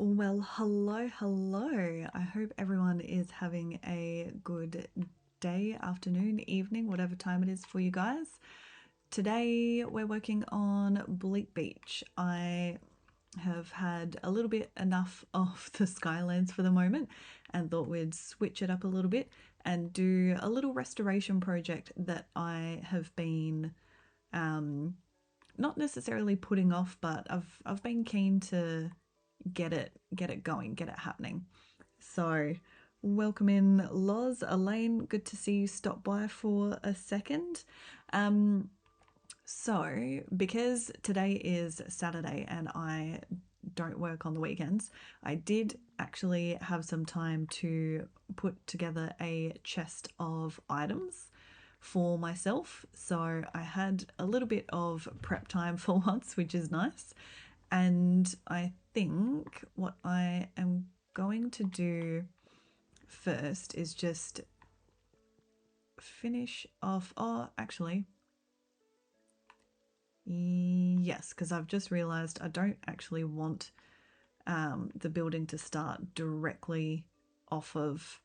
Well, hello. I hope everyone is having a good day, afternoon, evening, whatever time it is for you guys. Today we're working on Bleak Beach. I have had a little bit enough of the Skylands for the moment and thought we'd switch it up a little bit and do a little restoration project that I have been not necessarily putting off, but I've been keen to get it going, get it happening. So welcome in Loz, Elaine, good to see you stop by for a second. So because today is Saturday and I don't work on the weekends, I did actually have some time to put together a chest of items for myself. So I had a little bit of prep time for once, which is nice. And I think what I am going to do first is just finish off. Oh, actually, yes, because I've just realized I don't actually want the building to start directly off of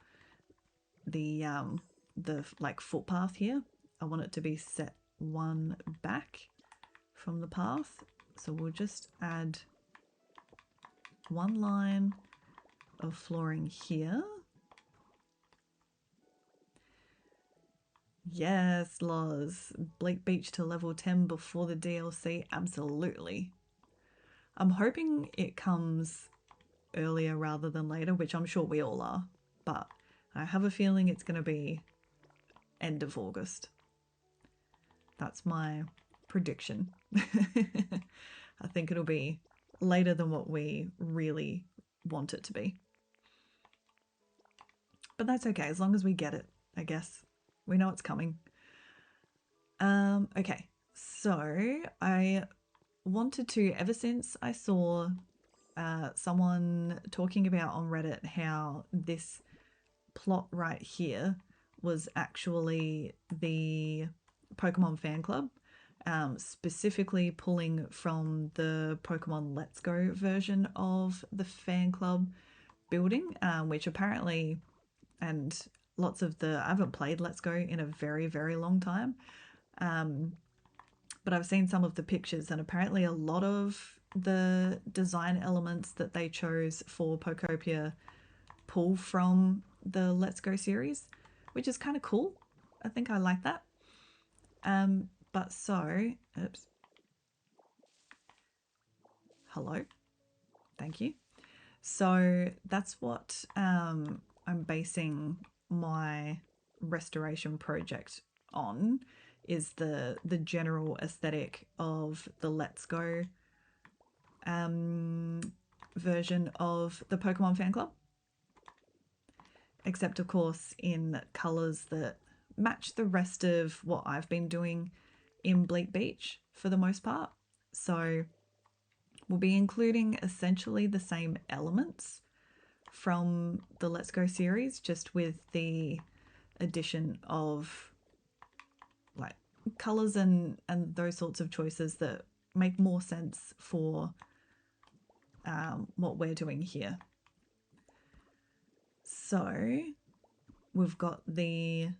the like footpath here. I want it to be set one back from the path. So we'll just add one line of flooring here. Yes, Loz. Bleak Beach to level 10 before the DLC. Absolutely. I'm hoping it comes earlier rather than later, which I'm sure we all are. But I have a feeling it's going to be end of August. That's my prediction. I think it'll be later than what we really want it to be. But that's okay, as long as we get it, I guess. We know it's coming. Okay, so I wanted to, ever since I saw someone talking about on Reddit how this plot right here was actually the Pokemon Fan Club, specifically pulling from the Pokemon Let's Go version of the fan club building, which apparently, and lots of the, I haven't played Let's Go in a very, very long time, but I've seen some of the pictures, and apparently a lot of the design elements that they chose for Pokopia pull from the Let's Go series, which is kind of cool. I think I like that. But so, oops. Hello. Thank you. So that's what I'm basing my restoration project on, is the general aesthetic of the Let's Go version of the Pokemon Fan Club, except of course in colours that match the rest of what I've been doing in Bleak Beach for the most part. So we'll be including essentially the same elements from the Let's Go series, just with the addition of like colours and those sorts of choices that make more sense for what we're doing here. So we've got the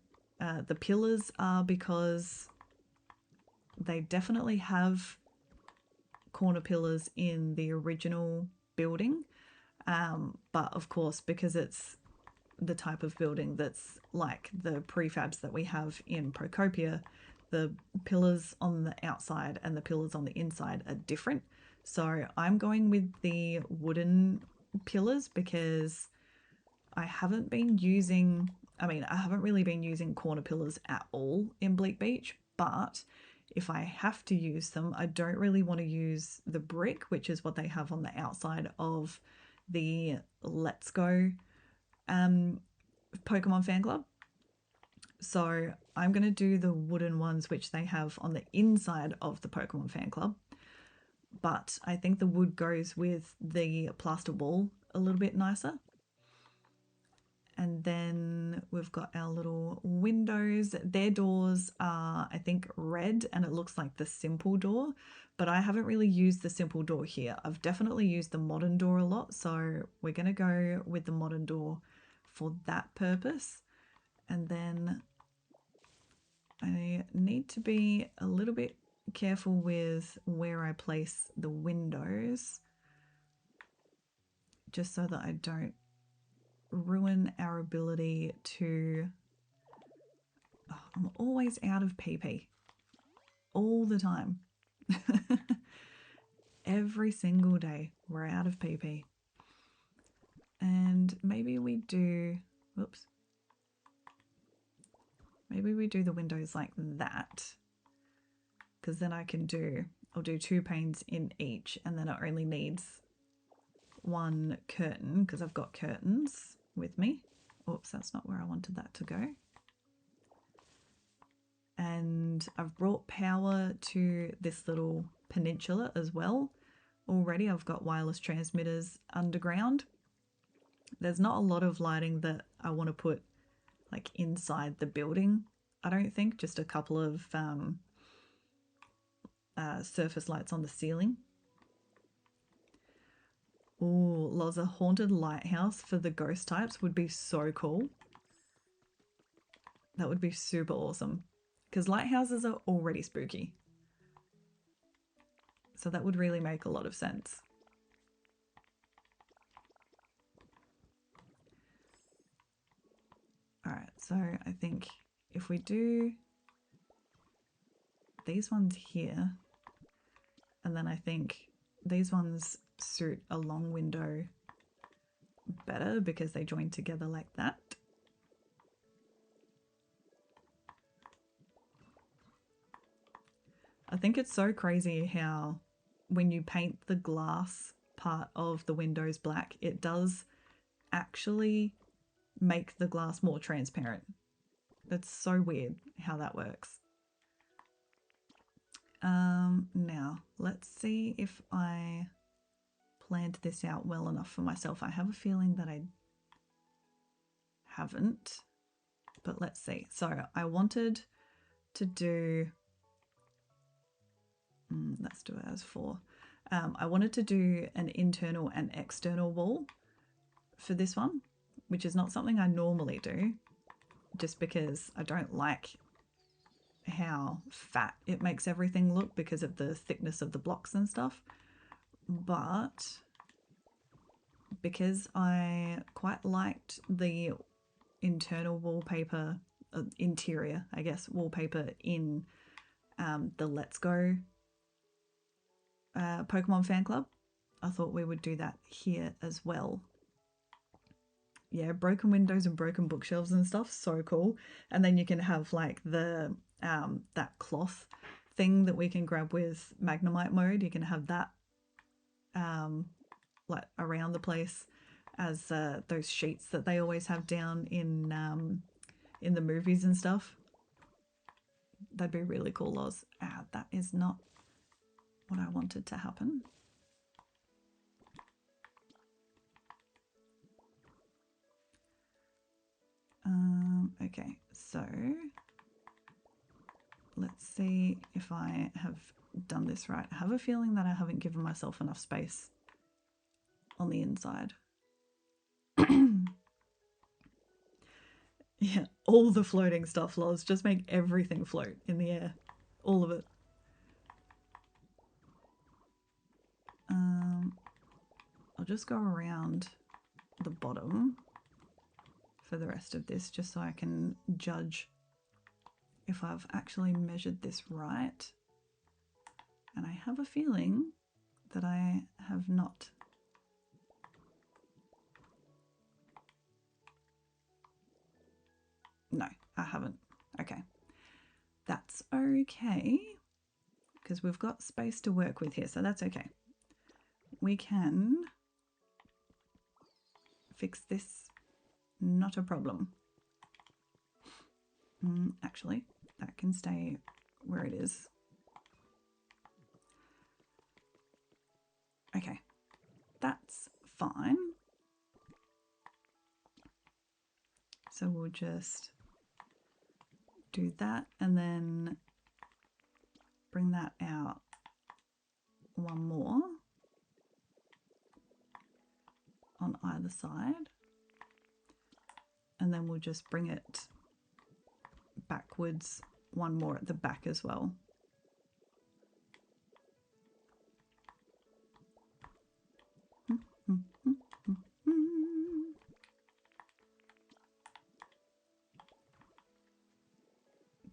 pillars are because they definitely have corner pillars in the original building, but of course because it's the type of building that's like the prefabs that we have in Pokopia, the pillars on the outside and the pillars on the inside are different. So I'm going with the wooden pillars because I haven't been using, I haven't really been using corner pillars at all in Bleak Beach, but if I have to use them, I don't really want to use the brick, which is what they have on the outside of the Let's Go Pokemon Fan Club. So I'm going to do the wooden ones, which they have on the inside of the Pokemon Fan Club. But I think the wood goes with the plaster wall a little bit nicer. And then we've got our little windows. Their doors are, I think, red, and it looks like the simple door, but I haven't really used the simple door here. I've definitely used the modern door a lot, so we're going to go with the modern door for that purpose. And then I need to be a little bit careful with where I place the windows, just so that I don't ruin our ability to... Oh, I'm always out of PP. All the time. Every single day we're out of PP. And maybe we do... Whoops. Maybe we do the windows like that, because then I'll do 2 panes in each, and then it only needs one curtain because I've got curtains with me. Oops, that's not where I wanted that to go. And I've brought power to this little peninsula as well. Already I've got wireless transmitters underground. There's not a lot of lighting that I want to put like inside the building, I don't think, just a couple of surface lights on the ceiling. Ooh, Loz, a haunted lighthouse for the ghost types would be so cool. That would be super awesome, because lighthouses are already spooky. So that would really make a lot of sense. Alright, so I think if we do these ones here, and then I think these ones suit a long window better because they join together like that. I think it's so crazy how when you paint the glass part of the windows black, it does actually make the glass more transparent. That's so weird how that works. Now, let's see if I planned this out well enough for myself. I have a feeling that I haven't, but let's see. So I wanted to do, let's do it as 4. I wanted to do an internal and external wall for this one, which is not something I normally do, just because I don't like how fat it makes everything look because of the thickness of the blocks and stuff. But because I quite liked the internal wallpaper, interior, I guess, wallpaper in the Let's Go Pokemon Fan Club, I thought we would do that here as well. Yeah, broken windows and broken bookshelves and stuff, so cool. And then you can have like the that cloth thing that we can grab with Magnemite mode. You can have that like around the place as those sheets that they always have down in the movies and stuff. That'd be really cool, Loz. That is not what I wanted to happen. Okay, so let's see if I have done this right. I have a feeling that I haven't given myself enough space on the inside. Yeah, all the floating stuff, Loz. Just make everything float in the air. All of it. I'll just go around the bottom for the rest of this just so I can judge if I've actually measured this right. And I have a feeling that I have not. No, I haven't. Okay. That's okay, because we've got space to work with here, so that's okay. We can fix this, not a problem. Actually, that can stay where it is. Okay, that's fine. So we'll just do that and then bring that out one more on either side. And then we'll just bring it backwards one more at the back as well.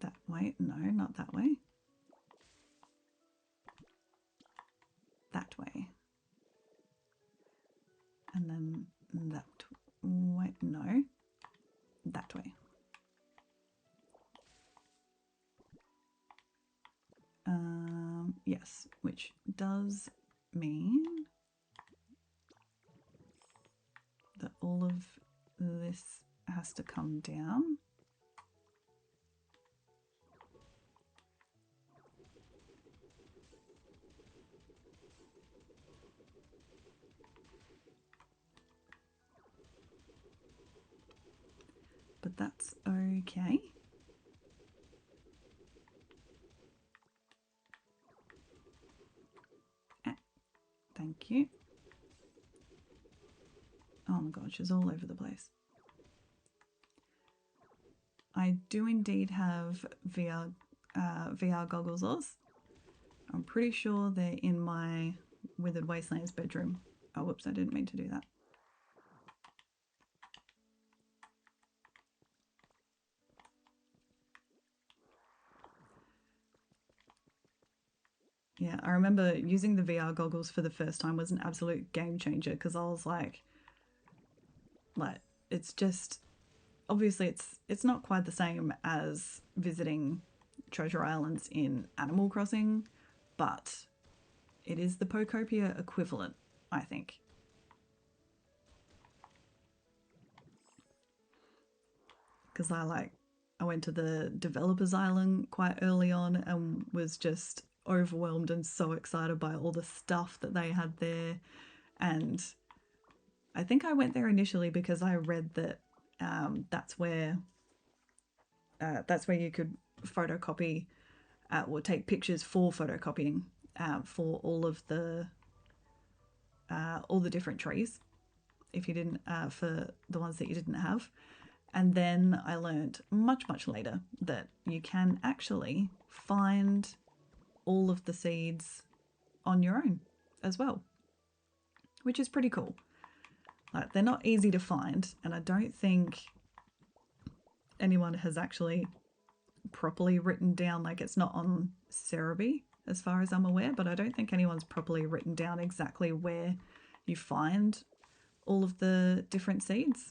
That way? No, not that way. That way. And then that way. No, that way. Yes, which does mean that all of this has to come down. But that's okay. Thank you. Oh my gosh, it's all over the place. I do indeed have VR goggles, Oz. I'm pretty sure they're in my Withered Wastelands bedroom. Oh, whoops, I didn't mean to do that. Yeah, I remember using the VR goggles for the first time was an absolute game changer because I was like, it's just, obviously it's not quite the same as visiting treasure islands in Animal Crossing, but it is the Pokopia equivalent, I think. Because I went to the developers island quite early on and was just overwhelmed and so excited by all the stuff that they had there. And I think I went there initially because I read that that's where you could photocopy or take pictures for photocopying for all the different trees. If you didn't, for the ones that you didn't have. And then I learned much later that you can actually find all of the seeds on your own as well, which is pretty cool. Like, they're not easy to find, and I don't think anyone has actually properly written down, like, it's not on Cerebi as far as I'm aware, but I don't think anyone's properly written down exactly where you find all of the different seeds.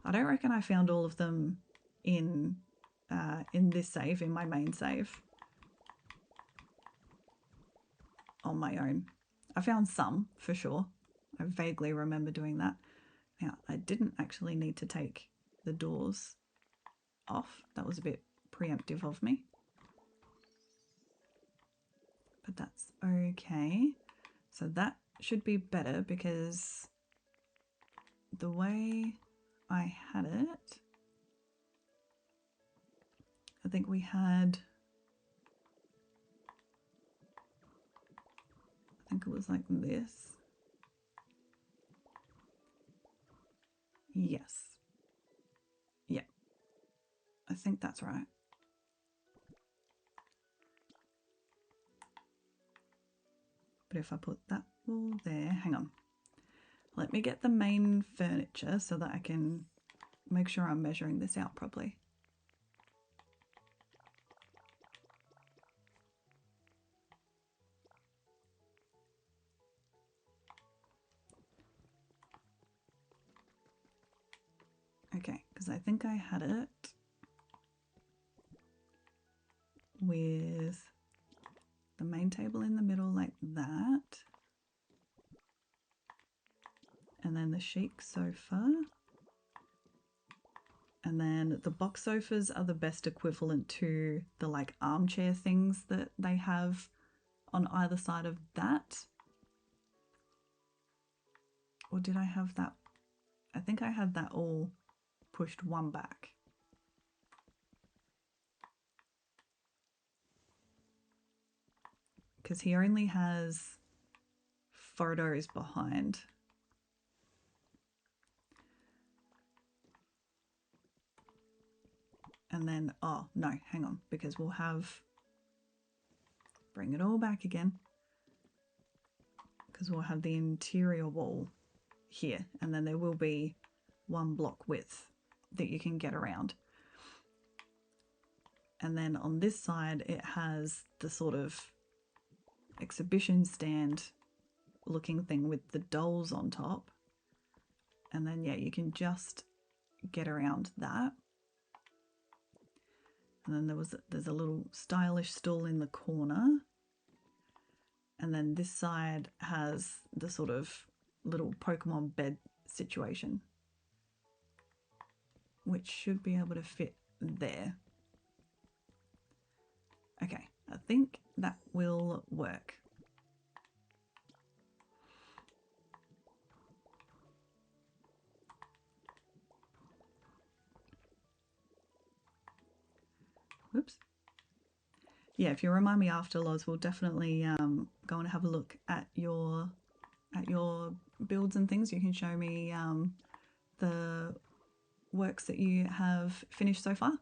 I don't reckon I found all of them in this save, in my main save, on my own. I found some for sure. I vaguely remember doing that. Now, I didn't actually need to take the doors off. That was a bit preemptive of me. But that's okay. So that should be better because the way I had it, I think we had, I think it was like this. Yes. Yeah. I think that's right. But if I put that wall there, hang on. Let me get the main furniture so that I can make sure I'm measuring this out properly. Okay, because I think I had it with the main table in the middle like that. And then the chic sofa. And then the box sofas are the best equivalent to the like armchair things that they have on either side of that. Or did I have that? I think I had that all pushed one back. Because he only has photos behind. And then, oh no, hang on, because we'll have, bring it all back again, because we'll have the interior wall here, and then there will be one block width that you can get around. And then on this side, it has the sort of exhibition stand looking thing with the dolls on top. And then, yeah, you can just get around that. And then there's a little stylish stool in the corner. And then this side has the sort of little Pokemon bed situation, which should be able to fit there. Okay, I think that will work. Whoops. Yeah, if you remind me after, Loz, we'll definitely go and have a look at your builds and things. You can show me the works that you have finished so far.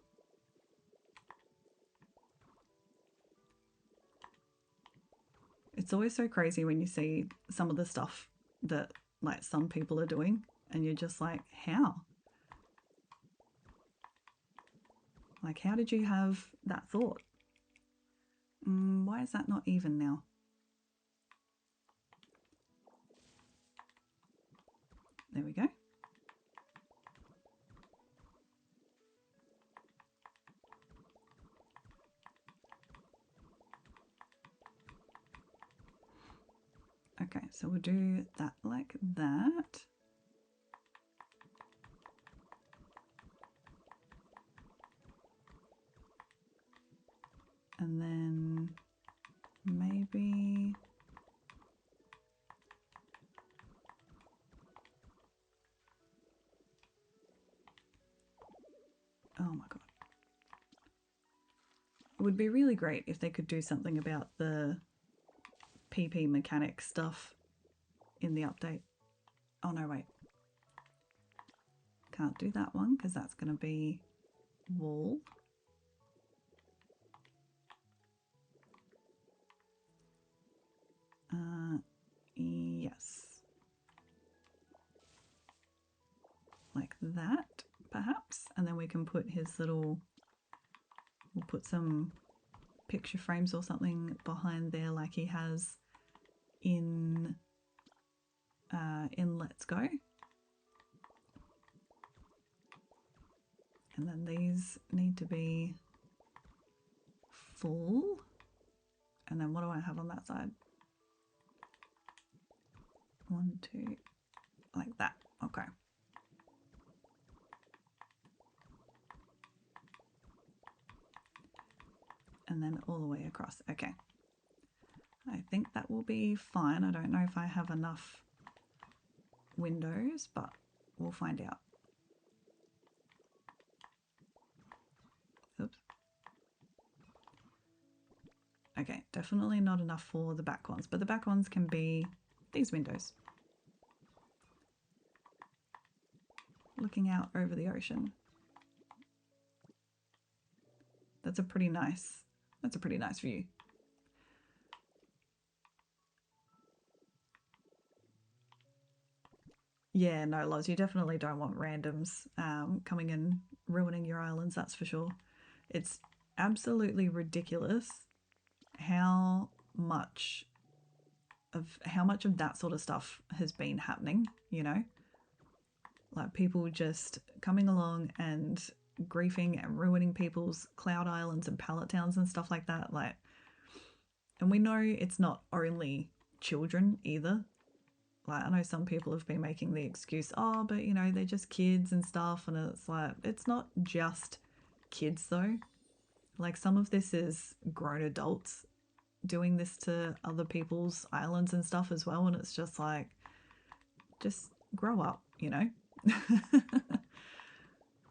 It's always so crazy when you see some of the stuff that like some people are doing and you're just like, how? Like, how did you have that thought? Why is that not even now? There we go. Okay, so we'll do that like that. And then maybe... Oh my god. It would be really great if they could do something about the PP mechanic stuff in the update. Oh no, wait. Can't do that one because that's going to be wall. Yes. Like that, perhaps. And then we can put his little... We'll put some picture frames or something behind there like he has in Let's Go. And then these need to be full. And then what do I have on that side? 1, 2, like that. Okay. And then all the way across. Okay. I think that will be fine. I don't know if I have enough windows, but we'll find out. Oops. Okay, definitely not enough for the back ones, but the back ones can be these windows. Looking out over the ocean. That's a pretty nice view. Yeah, no, Loz, you definitely don't want randoms coming and ruining your islands, that's for sure. It's absolutely ridiculous how much of that sort of stuff has been happening, you know? Like people just coming along and griefing and ruining people's cloud islands and pallet towns and stuff like that. Like, and we know it's not only children either. Like, I know some people have been making the excuse, oh, but you know, they're just kids and stuff. And it's like, it's not just kids though. Like, some of this is grown adults doing this to other people's islands and stuff as well. And it's just like, just grow up, you know?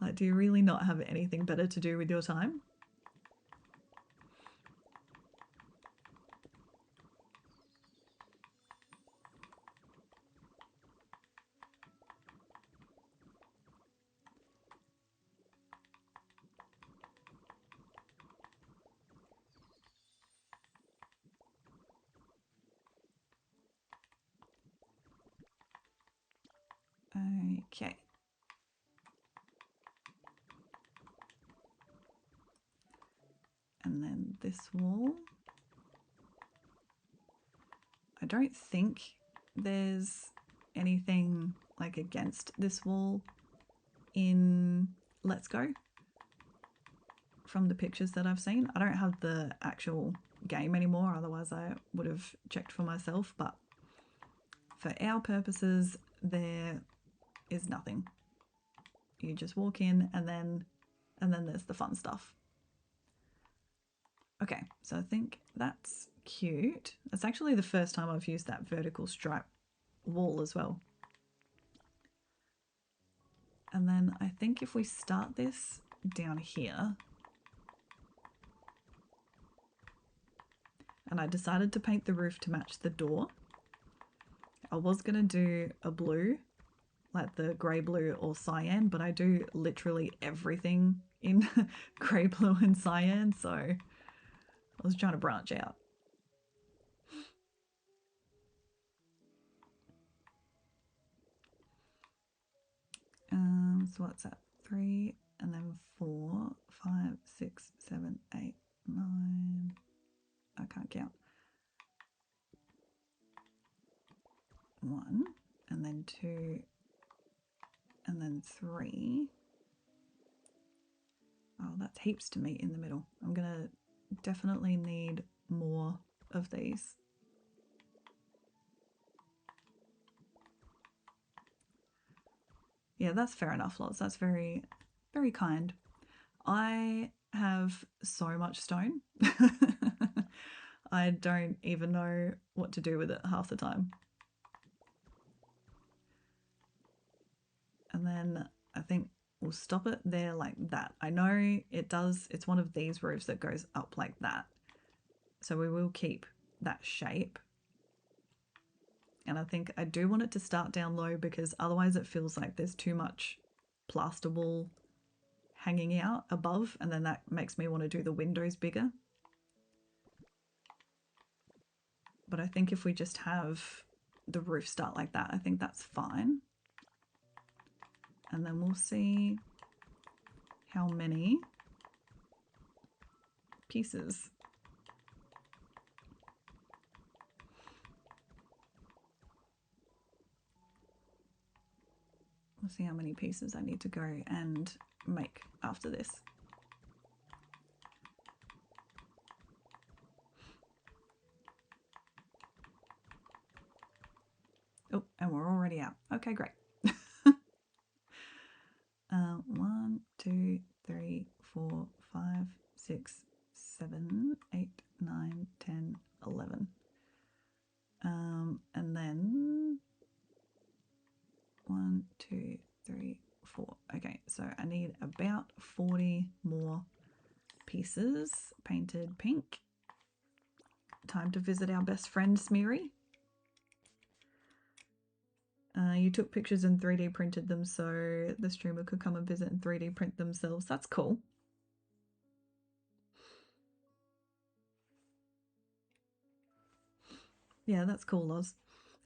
Like, do you really not have anything better to do with your time? Okay. And then this wall. I don't think there's anything like against this wall in Let's Go from the pictures that I've seen. I don't have the actual game anymore, otherwise I would have checked for myself, but for our purposes there is nothing. You just walk in and then there's the fun stuff. Okay, so I think that's cute. It's actually the first time I've used that vertical stripe wall as well. And then I think if we start this down here, and I decided to paint the roof to match the door. I was going to do a blue, like the grey blue or cyan, but I do literally everything in grey blue and cyan, so I was trying to branch out. So what's that? 3 and then 4, 5, 6, 7, 8, 9. I can't count. 1 and then 2 and then 3. Oh, that's heaps to meet in the middle. I'm gonna definitely need more of these. Yeah, that's fair enough, Lots. That's very, very kind. I have so much stone. I don't even know what to do with it half the time. And then I think we'll stop it there like that. I know it does, it's one of these roofs that goes up like that. So we will keep that shape. And I think I do want it to start down low because otherwise it feels like there's too much plasterboard hanging out above, and then that makes me want to do the windows bigger. But I think if we just have the roof start like that, I think that's fine. And then we'll see how many pieces. We'll see how many pieces I need to go and make after this. Oh, and we're already out. Okay, great. 1, 2, 3, 4, 5, 6, 7, 8, 9, 10, 11. And then 1, 2, 3, 4. Okay, so I need about 40 more pieces painted pink. Time to visit our best friend Smeary. You took pictures and 3D printed them so the streamer could come and visit and 3D print themselves. That's cool. Yeah, that's cool, Loz.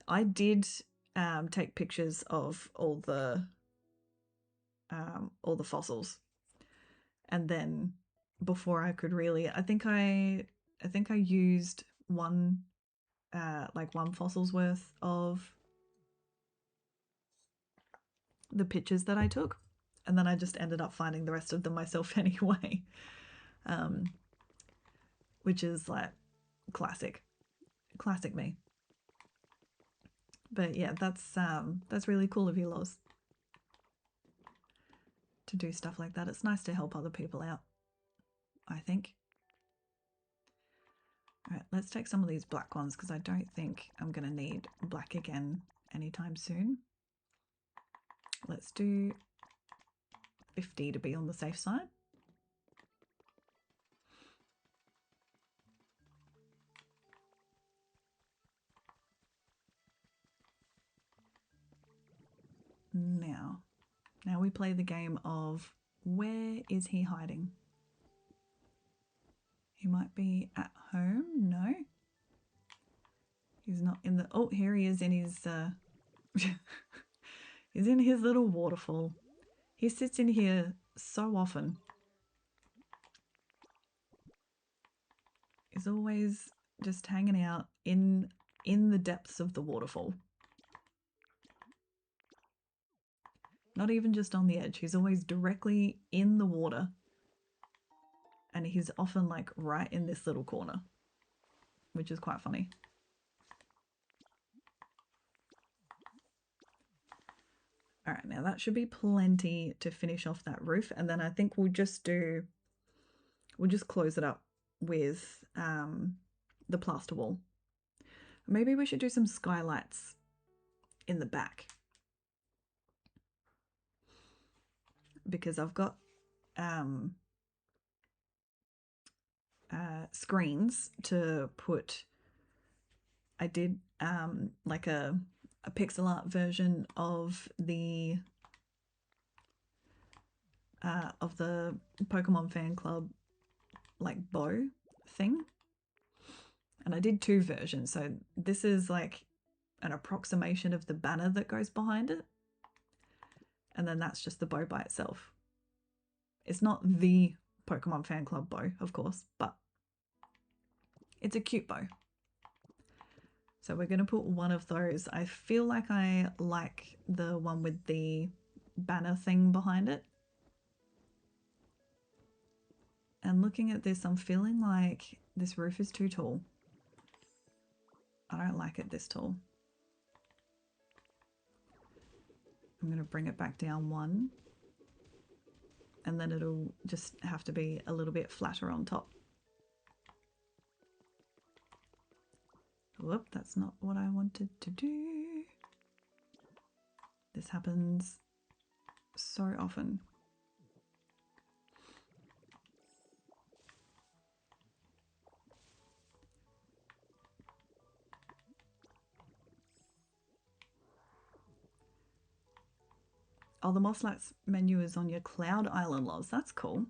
I did take pictures of all the fossils, and then before I could really, I think I used one one fossil's worth of the pictures that I took, and then I just ended up finding the rest of them myself anyway, which is like classic me. But yeah, that's really cool of you, Loz, to do stuff like that. It's nice to help other people out, I think. All right, let's take some of these black ones because I don't think I'm going to need black again anytime soon. Let's do 50 to be on the safe side. Now we play the game of where is he hiding? He might be at home. No, he's not in the. Oh, here he is in his. He's in his little waterfall. He sits in here so often. He's always just hanging out in the depths of the waterfall. Not even just on the edge. He's always directly in the water. And he's often like right in this little corner, which is quite funny. All right, now that should be plenty to finish off that roof. And then I think we'll just close it up with the plaster wall. Maybe we should do some skylights in the back, because I've got screens to put. I did like a pixel art version of the Pokemon Fan Club like bow thing, and I did 2 versions. So this is like an approximation of the banner that goes behind it, and then that's just the bow by itself. It's not the Pokemon Fan Club bow, of course, but it's a cute bow. So we're going to put one of those. I feel like I like the one with the banner thing behind it. And looking at this, I'm feeling like this roof is too tall. I don't like it this tall. I'm going to bring it back down 1. and then it'll just have to be a little bit flatter on top. Whoop, that's not what I wanted to do. This happens so often. Oh, the Moslax menu is on your Cloud Island loves. That's cool.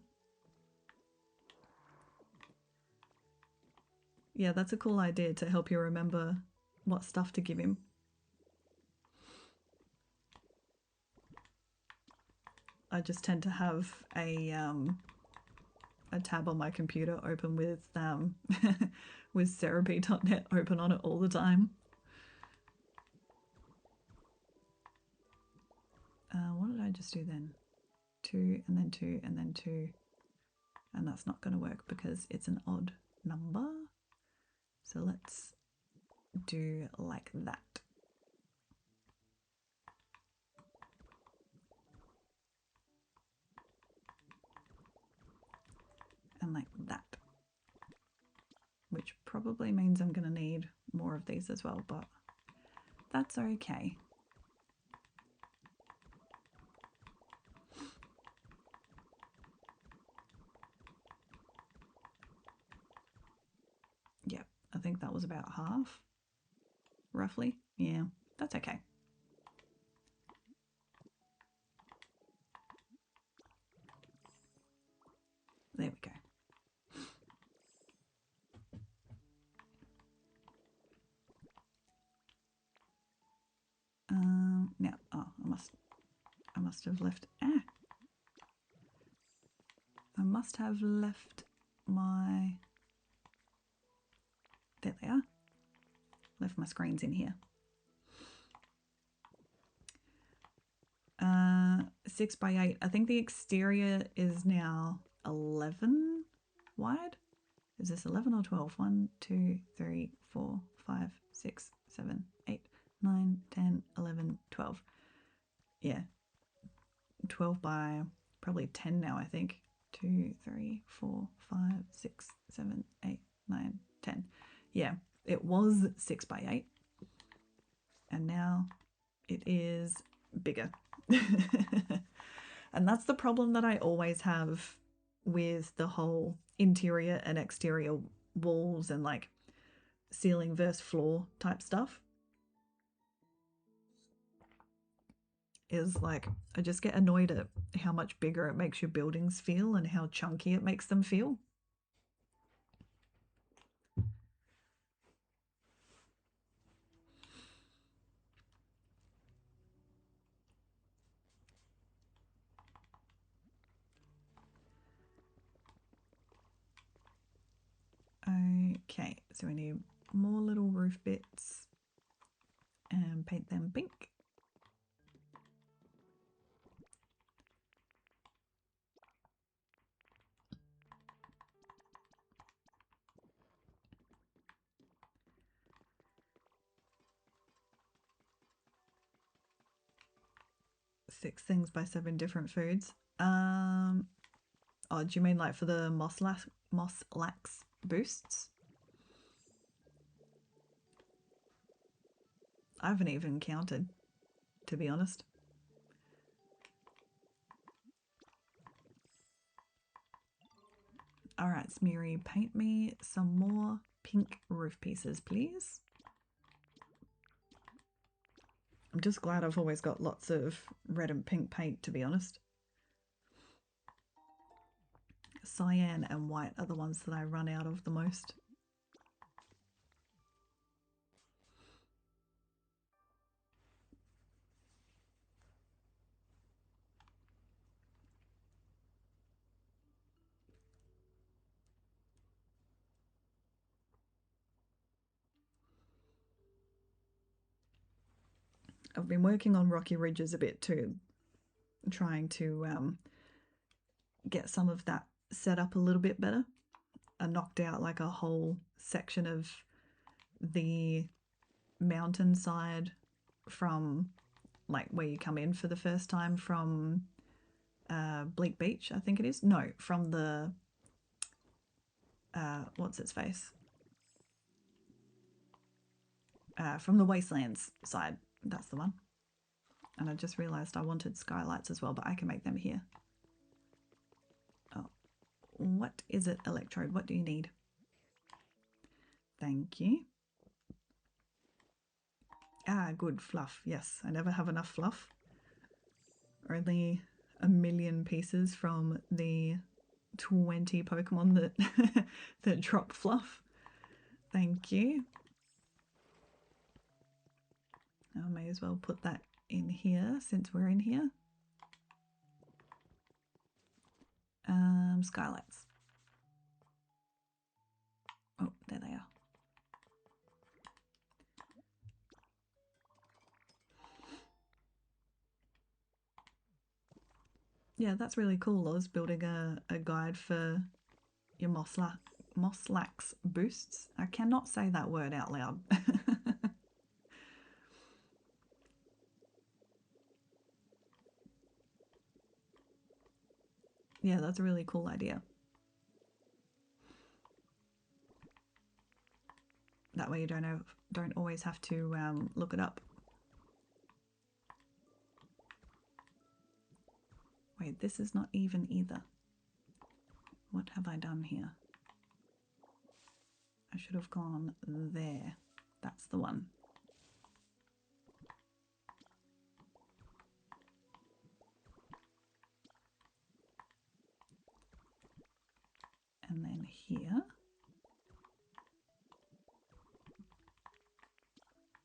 Yeah, that's a cool idea to help you remember what stuff to give him. I just tend to have a tab on my computer open with with therapy.net open on it all the time. What did I just do then? 2 and then 2 and then 2, and that's not going to work because it's an odd number. So let's do like that. And like that. Which probably means I'm going to need more of these as well, but that's okay. Yep, I think that was about half, roughly. Yeah, that's okay. There we go. Now, oh, I must have left. I must have left my. There they are. Left my screens in here. 6 by 8. I think the exterior is now 11 wide. Is this 11 or 12? 1, 2, 3, 4, 5, 6, 7, 8, 9, 10, 11, 12. Yeah. 12 by probably 10 now, I think. 2, 3, 4, 5, 6, 7, 8, 9, 10. Yeah, it was 6 by 8. And now it is bigger. And that's the problem that I always have with the whole interior and exterior walls and like ceiling versus floor type stuff. Is like I just get annoyed at how much bigger it makes your buildings feel and how chunky it makes them feel. Okay, so we need more little roof bits and paint them pink. Six things by 7 different foods. Oh, do you mean like for the Moslax boosts? I haven't even counted, to be honest. All right, Smeary, paint me some more pink roof pieces, please. I'm just glad I've always got lots of red and pink paint, to be honest. Cyan and white are the ones that I run out of the most. I've been working on rocky ridges a bit too, trying to get some of that set up a little bit better. I knocked out like a whole section of the mountainside from like where you come in for the first time from Bleak Beach, I think it is. No, from the what's its face? From the Wastelands side. That's the one. And I just realised I wanted skylights as well, but I can make them here. Oh, what is it, Electrode? What do you need? Thank you. Ah, good, fluff. Yes, I never have enough fluff. Only 1,000,000 pieces from the 20 Pokemon that that drop fluff. Thank you. I may as well put that in here since we're in here. Skylights. Oh, there they are. Yeah, that's really cool, Oz, building a guide for your Moslax boosts. I cannot say that word out loud. Yeah, that's a really cool idea. That way you don't always have to look it up. Wait, this is not even either. What have I done here? I should have gone there. That's the one. And then here.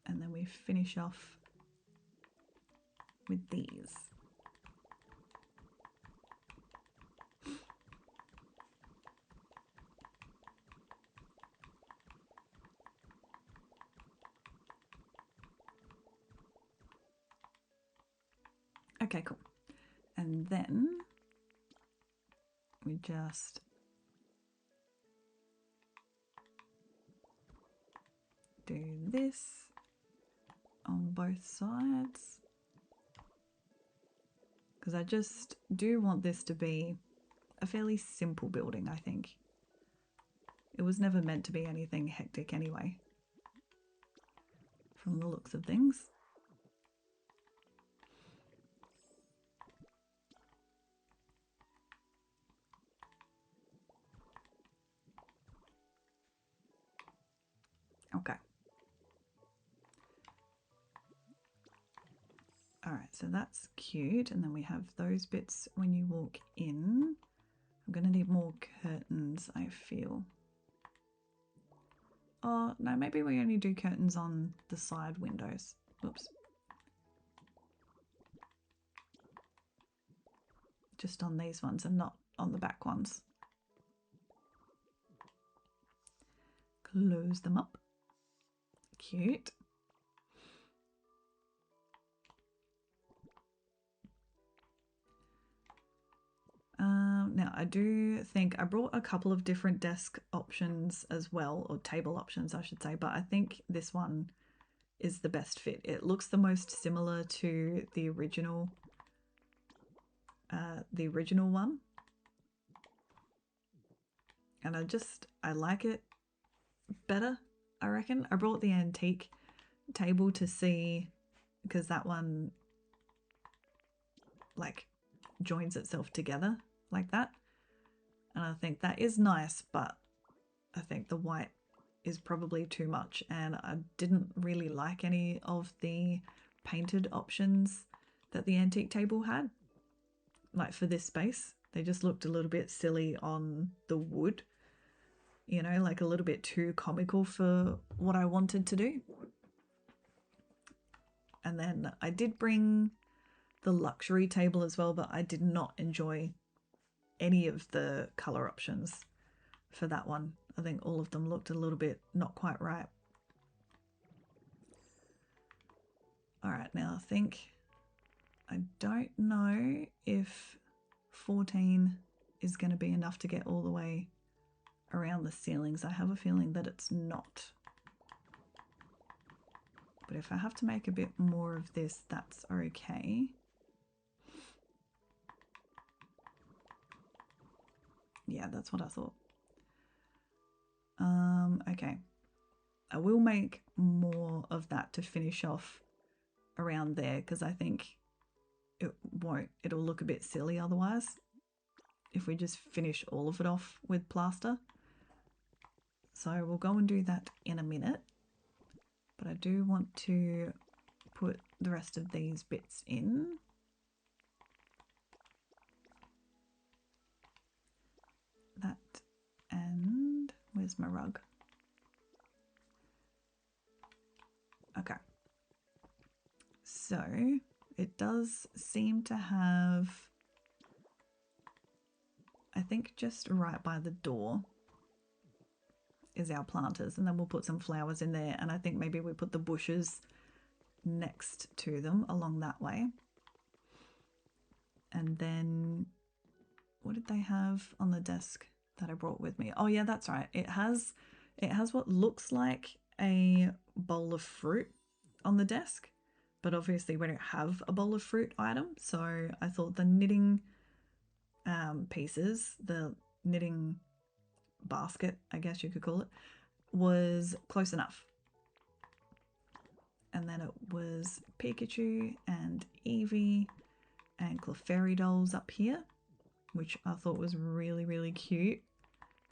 And then we finish off with these. Okay, cool. And then we just do this on both sides, because I just do want this to be a fairly simple building, I think. It was never meant to be anything hectic anyway, from the looks of things. Okay. Alright, so that's cute. And then we have those bits when you walk in. I'm going to need more curtains, I feel. Oh, no, maybe we only do curtains on the side windows. Oops. Just on these ones and not on the back ones. Close them up. Cute. Now, I do think I brought a couple of different desk options as well, or table options, I should say, but I think this one is the best fit. It looks the most similar to the original one. And I like it better, I reckon. I brought the antique table to see, because that one like joins itself together like that. And I think that is nice, but I think the white is probably too much, and I didn't really like any of the painted options that the antique table had. Like for this space, they just looked a little bit silly on the wood, you know, like a little bit too comical for what I wanted to do. And then I did bring the luxury table as well, but I did not enjoy any of the color options for that one. I think all of them looked a little bit not quite right. All right, now I don't know if 14 is going to be enough to get all the way around the ceilings. I have a feeling that it's not. But if I have to make a bit more of this, that's okay. Yeah, that's what I thought. Okay. I will make more of that to finish off around there because I think it'll look a bit silly otherwise if we just finish all of it off with plaster. So we'll go and do that in a minute. But I do want to put the rest of these bits in. That, and where's my rug? Okay. So it does seem to have, I think just right by the door is our planters, and then we'll put some flowers in there, and I think maybe we put the bushes next to them along that way. And then what did they have on the desk that I brought with me? Oh yeah, that's right. It has what looks like a bowl of fruit on the desk, but obviously we don't have a bowl of fruit item. So I thought the knitting pieces, the knitting basket, I guess you could call it, was close enough. And then it was Pikachu and Eevee and Clefairy dolls up here, which I thought was really, really cute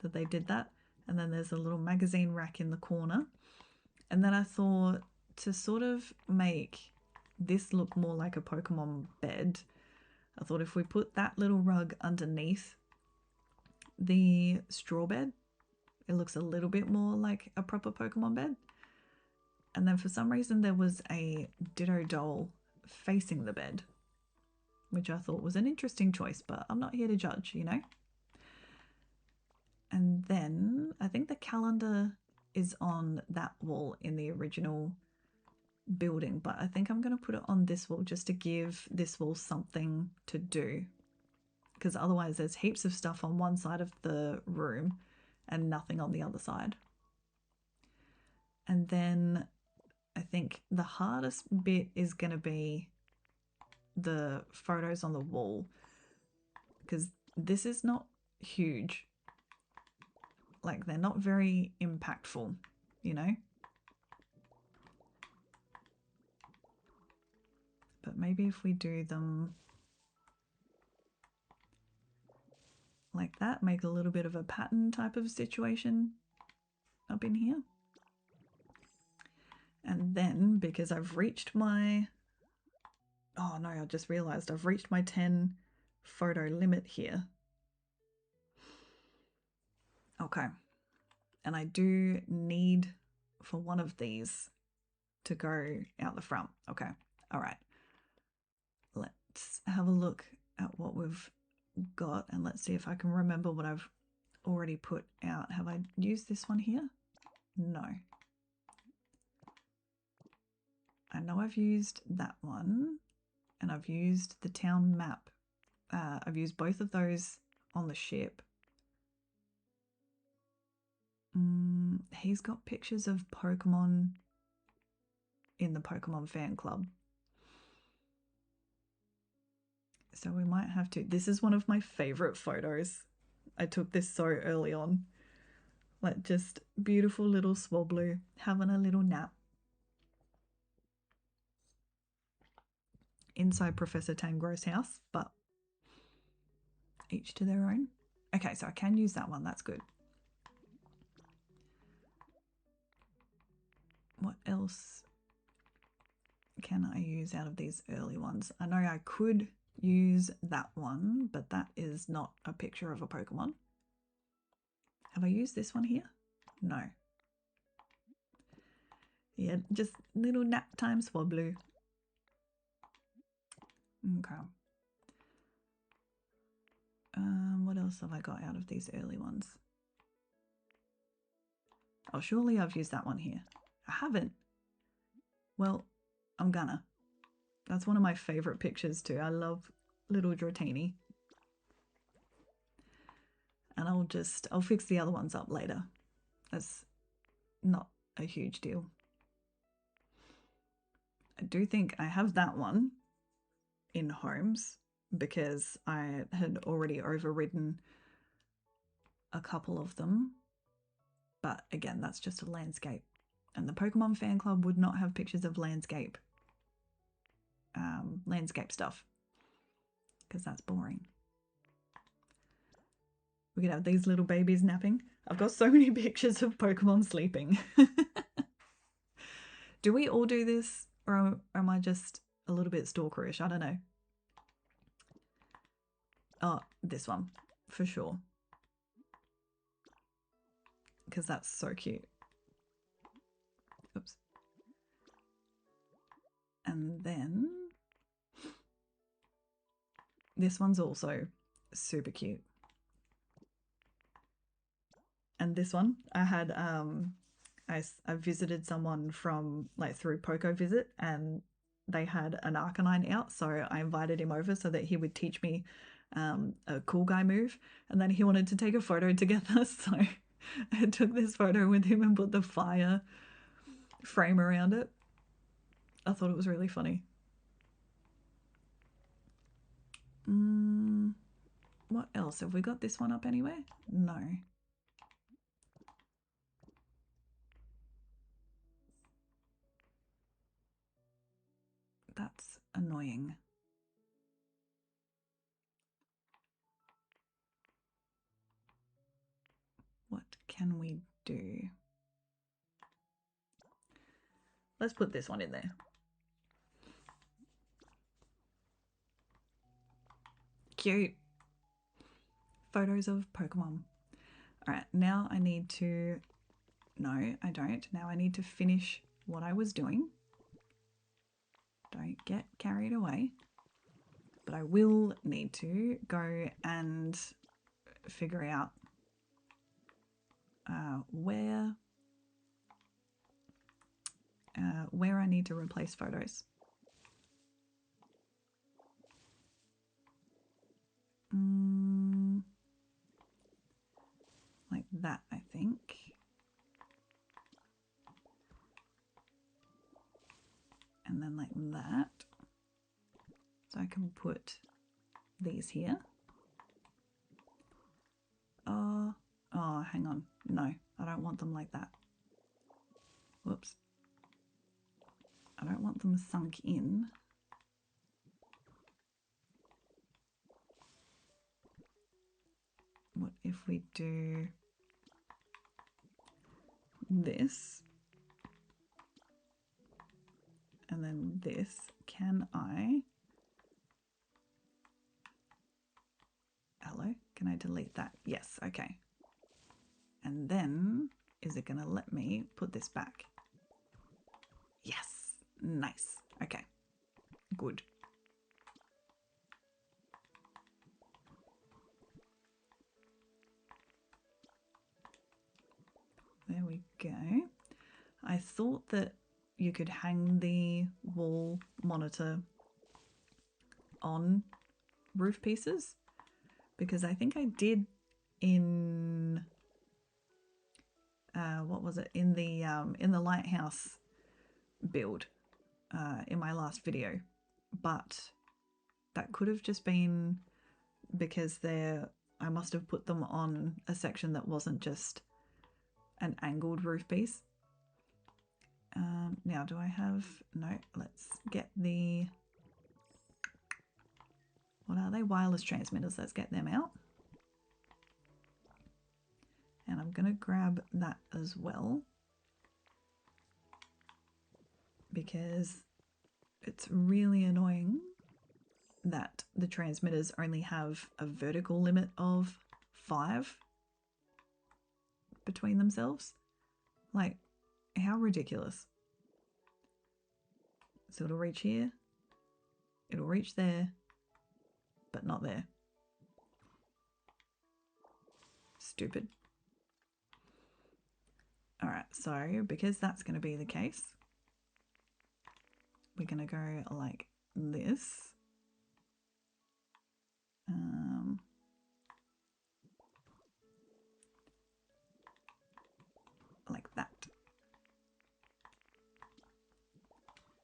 that they did that. And then there's a little magazine rack in the corner. And then I thought to sort of make this look more like a Pokemon bed, I thought if we put that little rug underneath the straw bed, it looks a little bit more like a proper Pokemon bed. And then for some reason there was a Ditto doll facing the bed, which I thought was an interesting choice, but I'm not here to judge, you know? And then I think the calendar is on that wall in the original building, but I think I'm going to put it on this wall just to give this wall something to do, because otherwise there's heaps of stuff on one side of the room and nothing on the other side. And then I think the hardest bit is going to be the photos on the wall, because this is not huge. Like, they're not very impactful, you know? But maybe if we do them like that, make a little bit of a pattern type of situation up in here. And then, because I've reached my, oh no, I just realized I've reached my 10 photo limit here. Okay. And I do need for one of these to go out the front. Okay. All right. Let's have a look at what we've got and let's see if I can remember what I've already put out. Have I used this one here? No. I know I've used that one and I've used the town map. I've used both of those on the ship. He's got pictures of Pokemon in the Pokemon Fan Club. So we might have to. This is one of my favorite photos. I took this so early on. Like, just beautiful little Swablu having a little nap inside Professor Tangro's house, but each to their own. Okay, so I can use that one. That's good. What else can I use out of these early ones? I know I could use that one, but that is not a picture of a Pokemon. Have I used this one here? No. Yeah, just little nap time Swablu. Okay. What else have I got out of these early ones? Oh, surely I've used that one here. I haven't. Well, I'm gonna. That's one of my favourite pictures too. I love little Dratini. And I'll fix the other ones up later. That's not a huge deal. I do think I have that one in homes because I had already overridden a couple of them. But again, that's just a landscape. And the Pokemon Fan Club would not have pictures of landscape stuff, because that's boring. We could have these little babies napping. I've got so many pictures of Pokemon sleeping. Do we all do this, or am I just a little bit stalkerish? I don't know. Oh, this one, for sure. Because that's so cute. Oops. And then this one's also super cute. And this one, I had, I visited someone from, like, through Poco Visit, and they had an Arcanine out, so I invited him over so that he would teach me a cool guy move, and then he wanted to take a photo together, so I took this photo with him and put the fire frame around it. I thought it was really funny. What else? Have we got this one up anywhere? No. That's annoying. What can we do? Let's put this one in there. Cute. Photos of Pokemon. All right, now I need to... No, I don't. Now I need to finish what I was doing. Don't get carried away. But I will need to go and figure out where I need to replace photos. Like that, I think. And then like that. So I can put these here. Oh, hang on. No, I don't want them like that. Whoops. I don't want them sunk in. What if we do this? And then this. Can I... Hello? Can I delete that? Yes, okay. And then, is it going to let me put this back? Yes, nice. Okay, good. There we go. I thought that you could hang the wall monitor on roof pieces, because I think I did in what was it, in the lighthouse build in my last video, but that could have just been because I must have put them on a section that wasn't just an angled roof piece. Now do I have... No, let's get the... What are they? Wireless transmitters. Let's get them out. And I'm going to grab that as well, because it's really annoying that the transmitters only have a vertical limit of 5 between themselves. Like, how ridiculous. So it'll reach here, it'll reach there, but not there. Stupid. All right, so because that's going to be the case, we're going to go like this. Like that.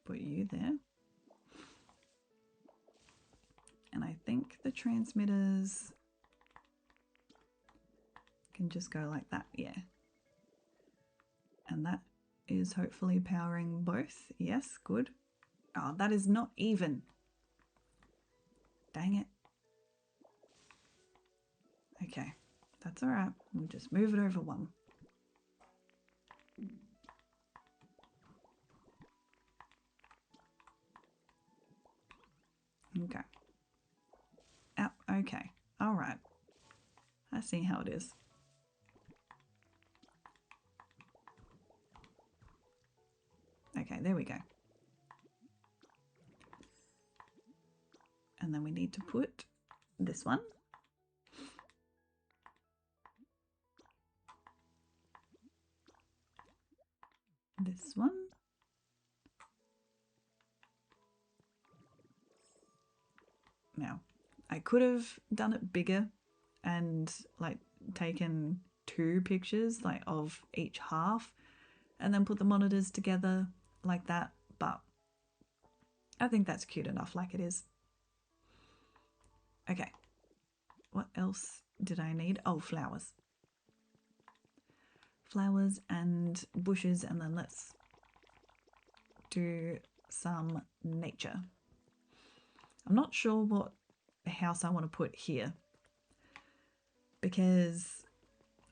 Put you there. And I think the transmitters can can just go like that, yeah. And that is hopefully powering both. Yes, good. Oh, that is not even. Dang it. Okay, that's all right. We'll just move it over one. Okay. Oh, okay. All right. I see how it is. Okay, there we go. And then we need to put this one. This one. Now, I could have done it bigger and like taken 2 pictures like of each half and then put the monitors together like that, but I think that's cute enough like it is. Okay, what else did I need? Oh, flowers. Flowers and bushes, and then let's do some nature. I'm not sure what house I want to put here because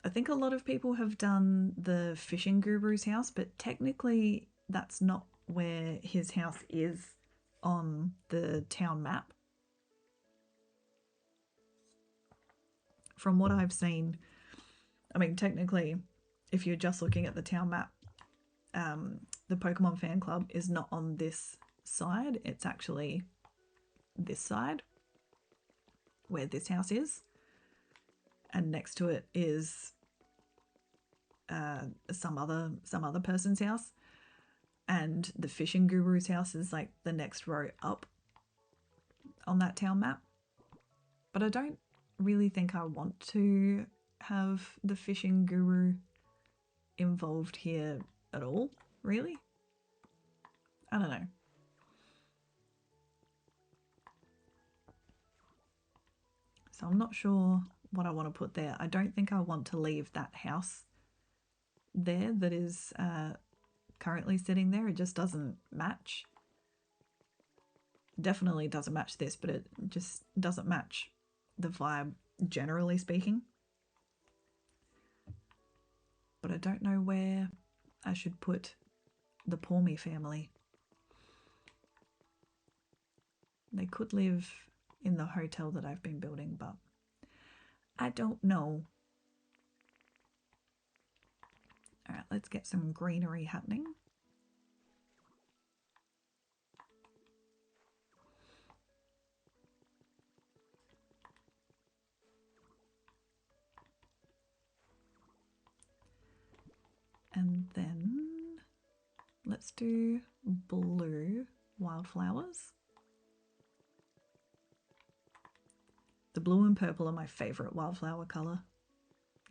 I think a lot of people have done the fishing guru's house, but technically that's not where his house is on the town map. From what I've seen, I mean, technically, if you're just looking at the town map, the Pokemon Fan Club is not on this side. It's actually this side where this house is, and next to it is some other person's house, and the fishing guru's house is like the next row up on that town map. But I don't really think I want to have the fishing guru involved here at all, really. I don't know. So I'm not sure what I want to put there. I don't think I want to leave that house there that is currently sitting there. It just doesn't match. Definitely doesn't match this, but it just doesn't match the vibe, generally speaking. But I don't know where I should put the Pormy family. They could live in the hotel that I've been building, but I don't know. All right, let's get some greenery happening. And then let's do blue wildflowers. The blue and purple are my favourite wildflower colour.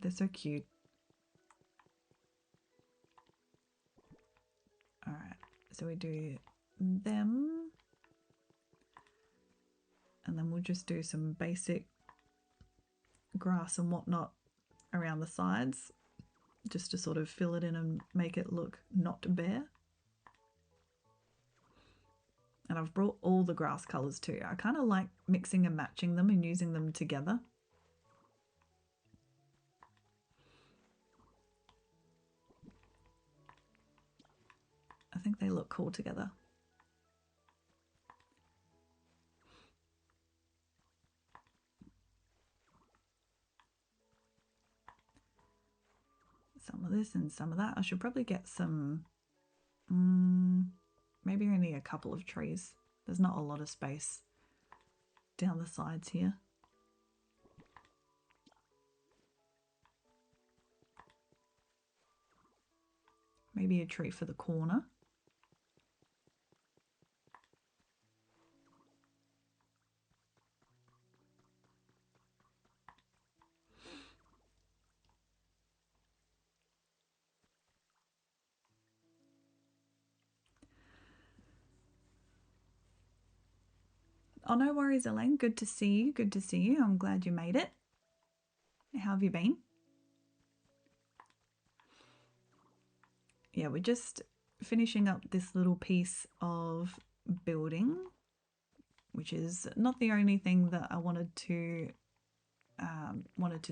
They're so cute. Alright, so we do them. And then we'll just do some basic grass and whatnot around the sides, just to sort of fill it in and make it look not bare. And I've brought all the grass colours too. I kind of like mixing and matching them and using them together. I think they look cool together. Some of this and some of that. I should probably get some, maybe only a couple of trees. There's not a lot of space down the sides here. Maybe a tree for the corner. Oh, no worries, Elaine. Good to see you. Good to see you. I'm glad you made it. How have you been? yeah, we're just finishing up this little piece of building, which is not the only thing that I wanted to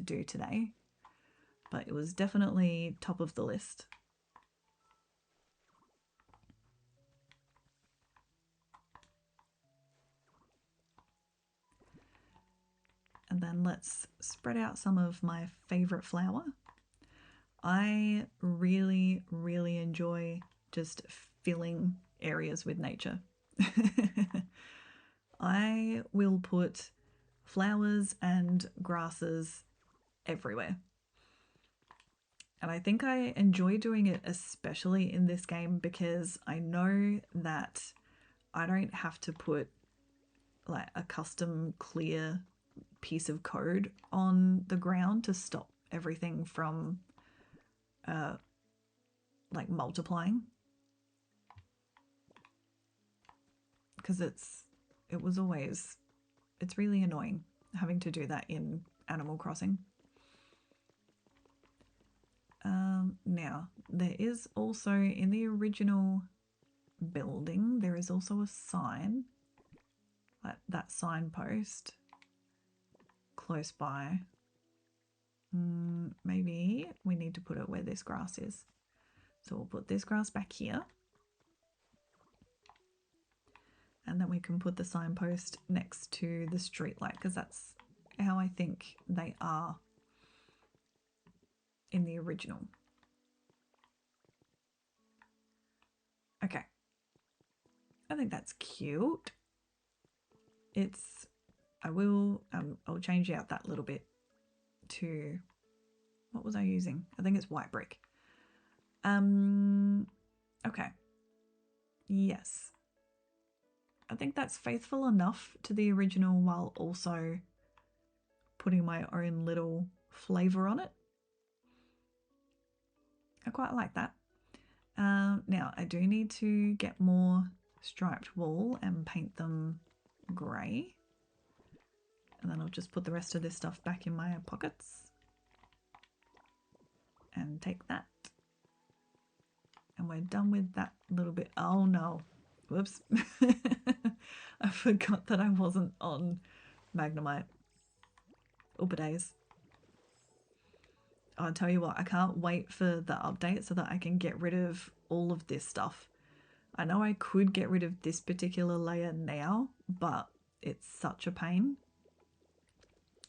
do today, but it was definitely top of the list. And then let's spread out some of my favorite flour. I really, really enjoy just filling areas with nature. I will put flowers and grasses everywhere. And I think I enjoy doing it especially in this game because I know that I don't have to put like a custom clear piece of code on the ground to stop everything from like multiplying, because it's really annoying having to do that in Animal Crossing. Now there is also in the original building there is also a sign, like that signpost close by. Maybe we need to put it where this grass is. So we'll put this grass back here. And then we can put the signpost next to the street light because that's how I think they are in the original. Okay. I think that's cute. I'll change out that little bit to, what was I using? I think it's white brick. Okay. Yes. I think that's faithful enough to the original while also putting my own little flavour on it. I quite like that. Now, I do need to get more striped wool and paint them grey. And then I'll just put the rest of this stuff back in my pockets. And take that. And we're done with that little bit. Oh no. Whoops. I forgot that I wasn't on Magnemite. Oopa days. I'll tell you what, I can't wait for the update so that I can get rid of all of this stuff. I know I could get rid of this particular layer now, but it's such a pain.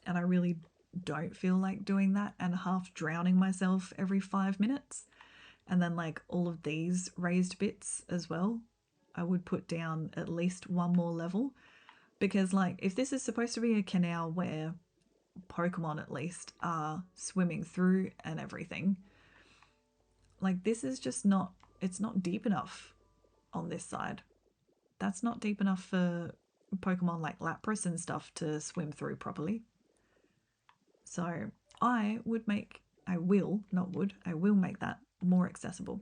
And I really don't feel like doing that and half drowning myself every 5 minutes. And then like all of these raised bits as well, I would put down at least one more level. Because like if this is supposed to be a canal where Pokemon at least are swimming through and everything, like this is just not, it's not deep enough on this side. That's not deep enough for Pokemon like Lapras and stuff to swim through properly. So I will make that more accessible.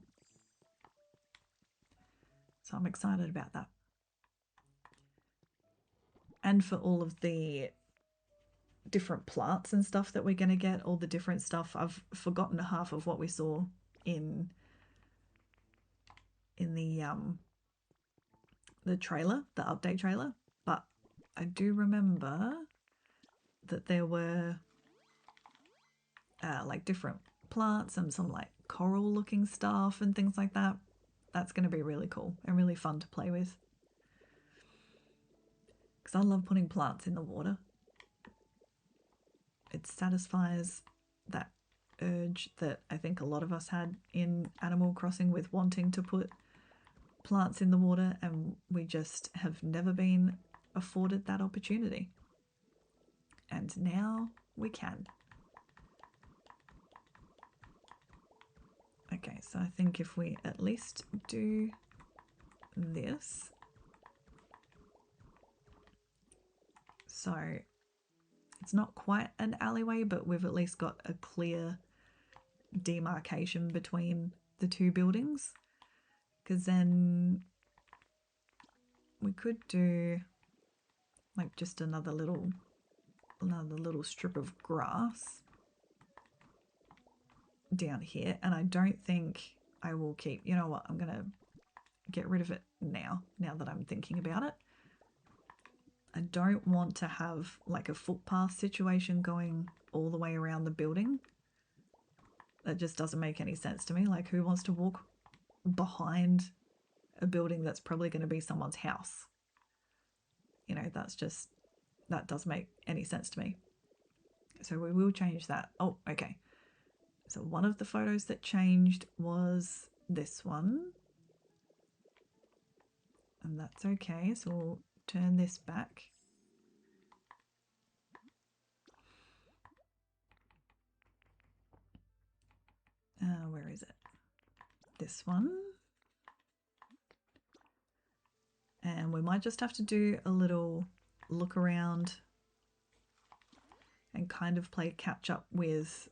So I'm excited about that. And for all of the different plants and stuff that we're going to get, all the different stuff, I've forgotten half of what we saw in the trailer, the update trailer, but I do remember that there were like different plants and some like coral looking stuff and things like that. That's going to be really cool and really fun to play with, because I love putting plants in the water. It satisfies that urge that I think a lot of us had in Animal Crossing with wanting to put plants in the water, and we just have never been afforded that opportunity. And now we can. Okay, so I think if we at least do this. So it's not quite an alleyway, but we've at least got a clear demarcation between the two buildings. Because then we could do like just another little strip of grass down here, and I don't think I will keep. You know what? I'm going to get rid of it now that I'm thinking about it. I don't want to have like a footpath situation going all the way around the building. That just doesn't make any sense to me. Like, who wants to walk behind a building that's probably going to be someone's house? You know, that doesn't make any sense to me. So we will change that. Oh, okay. So one of the photos that changed was this one. And that's okay. So we'll turn this back. Where is it? This one. And we might just have to do a little look around and kind of play catch up with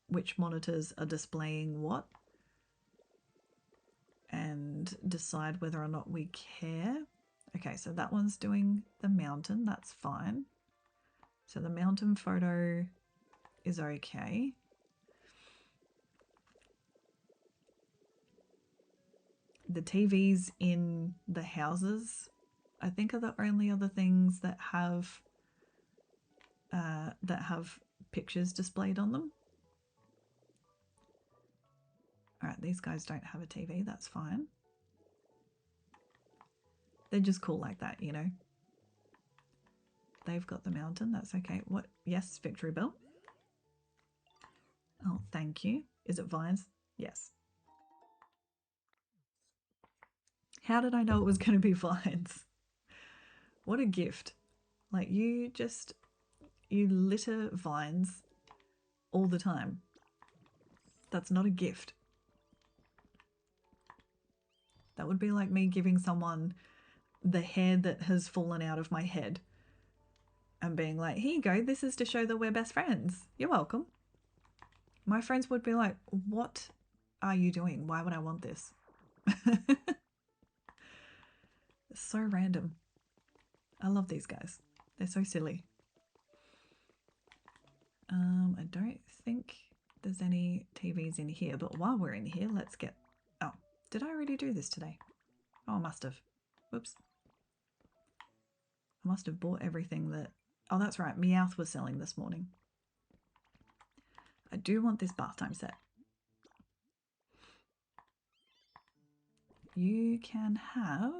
which monitors are displaying what and decide whether or not we care. Okay, so that one's doing the mountain. That's fine. So the mountain photo is okay. The TVs in the houses, I think, are the only other things that have pictures displayed on them. All right, these guys don't have a TV. That's fine. They're just cool like that, you know. They've got the mountain. That's okay. What? Yes, Victory Bell. Oh, thank you. Is it vines? Yes. How did I know it was going to be vines? What a gift. Like, you litter vines all the time. That's not a gift. That would be like me giving someone the hair that has fallen out of my head and being like, here you go, this is to show that we're best friends. You're welcome. My friends would be like, what are you doing? Why would I want this? It's so random. I love these guys. They're so silly. I don't think there's any TVs in here, but while we're in here, let's get... Oh, did I already do this today? Oh, I must have. Whoops. I must have bought everything that... Oh, that's right. Meowth was selling this morning. I do want this bath time set. You can have...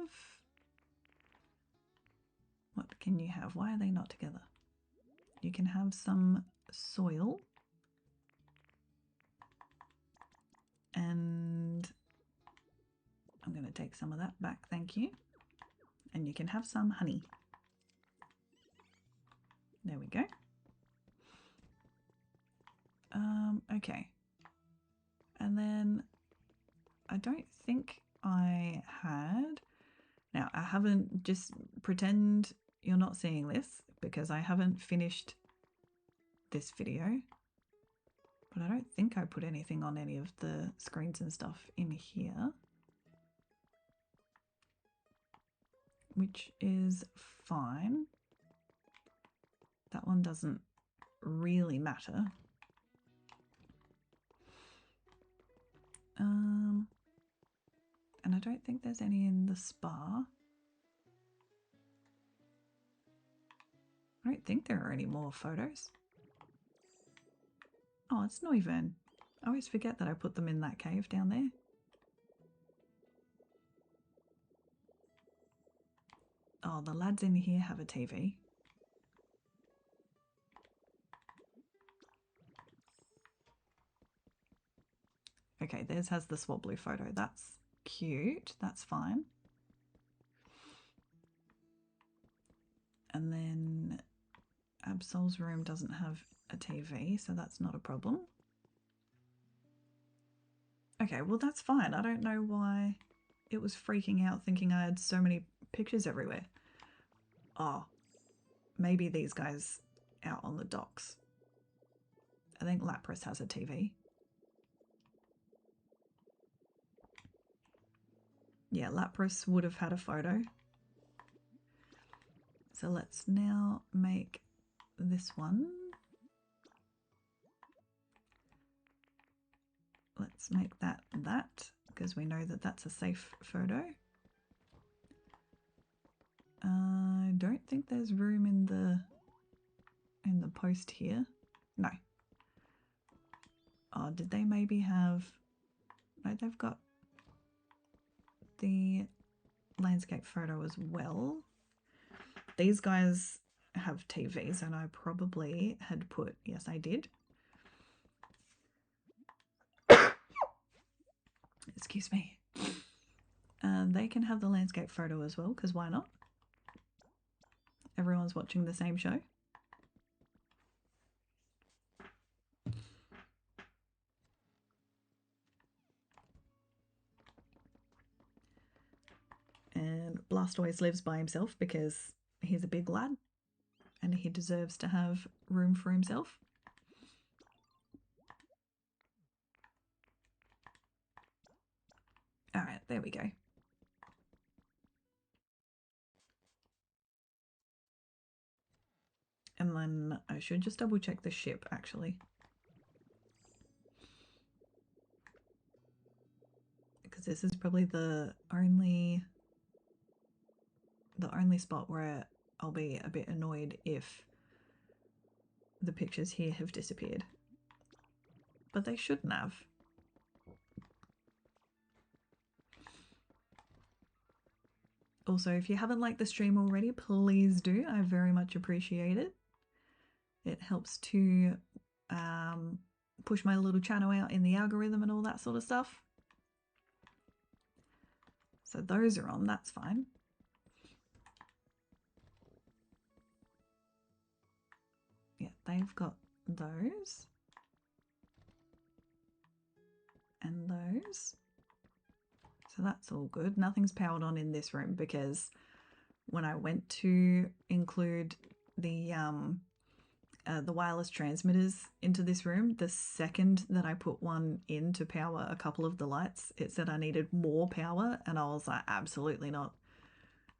What can you have? Why are they not together? You can have some soil. And I'm going to take some of that back, thank you. And you can have some honey. There we go. Okay. And then I don't think I had... Now, I haven't... Just pretend you're not seeing this because I haven't finished this video. But I don't think I put anything on any of the screens and stuff in here. Which is fine. That one doesn't really matter. And I don't think there's any in the spa. I don't think there are any more photos. Oh, it's not even. I always forget that I put them in that cave down there. Oh, the lads in here have a TV. Okay, theirs has the Swablu photo. That's cute. That's fine. And then Absol's room doesn't have a TV, so that's not a problem. Okay, well that's fine. I don't know why it was freaking out thinking I had so many pictures everywhere. Oh, maybe these guys out on the docks. I think Lapras has a TV. Yeah, Lapras would have had a photo. So let's now make this one. Let's make that that. because we know that that's a safe photo. I don't think there's room in the post here. No. Oh, did they maybe have... No, they've got the landscape photo as well. These guys have TVs, and I probably had put... Yes, I did. Excuse me. They can have the landscape photo as well, because why not? Everyone's watching the same show. And Blastoise lives by himself because he's a big lad and he deserves to have room for himself. Alright, there we go. And then I should just double check the ship actually. Because this is probably the only spot where I'll be a bit annoyed if the pictures here have disappeared. But they shouldn't have. Also, if you haven't liked the stream already, please do. I very much appreciate it. It helps to push my little channel out in the algorithm and all that sort of stuff. So those are on, that's fine. Yeah, they've got those. And those. So that's all good. Nothing's powered on in this room because when I went to include the wireless transmitters into this room, the second that I put one in to power a couple of the lights, it said I needed more power, and I was like, absolutely not.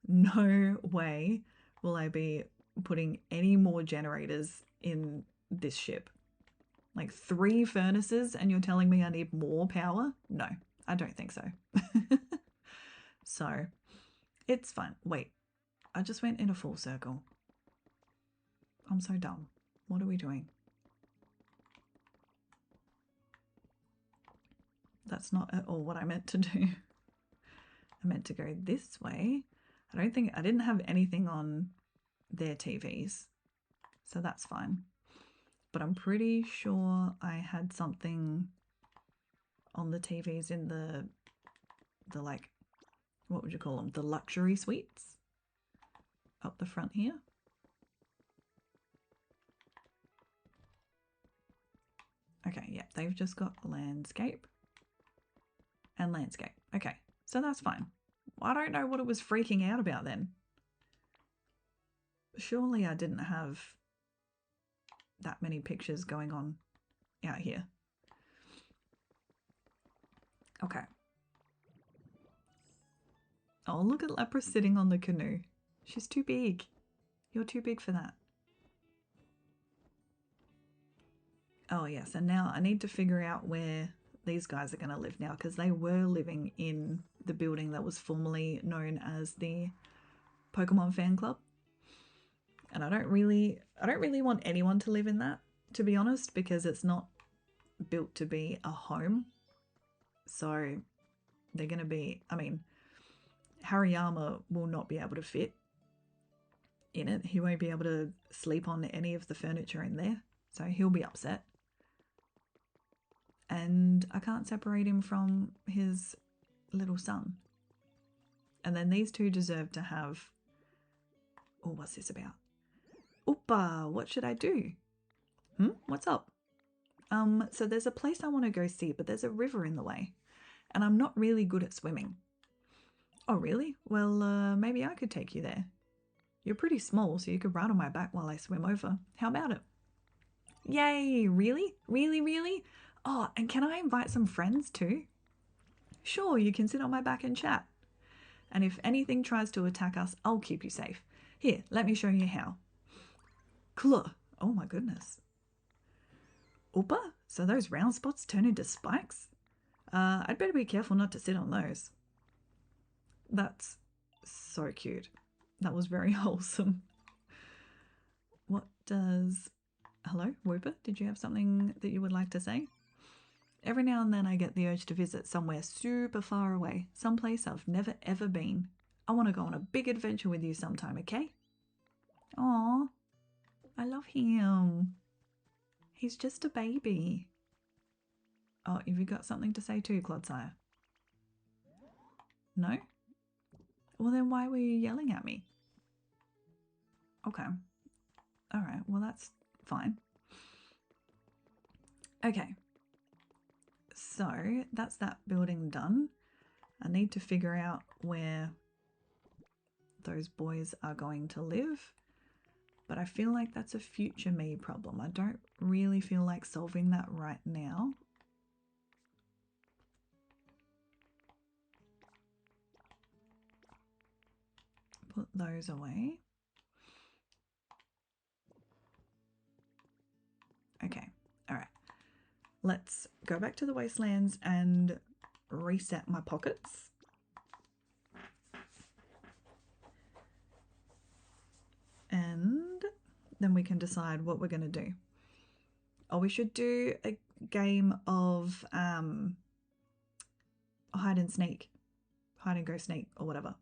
No way will I be putting any more generators in this ship. Like 3 furnaces and you're telling me I need more power? No, I don't think so. So, it's fine. Wait, I just went in a full circle. I'm so dumb. What are we doing? That's not at all what I meant to do. I meant to go this way. I didn't have anything on their TVs, so that's fine. But I'm pretty sure I had something on the TVs in the like, what would you call them? The luxury suites up the front here. Okay, yeah, they've just got landscape and landscape. Okay, so that's fine. I don't know what it was freaking out about then. Surely I didn't have that many pictures going on out here. Okay. Oh, look at Lepra sitting on the canoe. She's too big. You're too big for that. Oh yes, and now I need to figure out where these guys are going to live now, because they were living in the building that was formerly known as the Pokemon Fan Club. And I don't really want anyone to live in that, to be honest, because it's not built to be a home. So they're going to be, I mean, Hariyama will not be able to fit in it. He won't be able to sleep on any of the furniture in there, so he'll be upset. And I can't separate him from his little son. And then these two deserve to have... Oh, what's this about? Oopa, what should I do? What's up? So there's a place I want to go see, but there's a river in the way. And I'm not really good at swimming. Oh, really? Well, maybe I could take you there. You're pretty small, so you could ride on my back while I swim over. How about it? Yay! Really? Really, really? Oh, and can I invite some friends too? Sure, you can sit on my back and chat. And if anything tries to attack us, I'll keep you safe. Here, let me show you how. Cool. Oh my goodness. Oopa, so those round spots turn into spikes? I'd better be careful not to sit on those. That's so cute. That was very wholesome. What does... Hello, Whooper? Did you have something that you would like to say? Every now and then I get the urge to visit somewhere super far away, someplace I've never ever been. I want to go on a big adventure with you sometime, okay? Aww, I love him. He's just a baby. Oh, have you got something to say too, Clodsire? No? Well then why were you yelling at me? Okay. Alright, well that's fine. Okay. So, that's that building done. I need to figure out where those boys are going to live. But I feel like that's a future me problem. I don't really feel like solving that right now. Put those away. Okay, all right. Let's go back to the wastelands and reset my pockets. And then we can decide what we're going to do. Oh, we should do a game of hide and sneak. Hide and go sneak or whatever.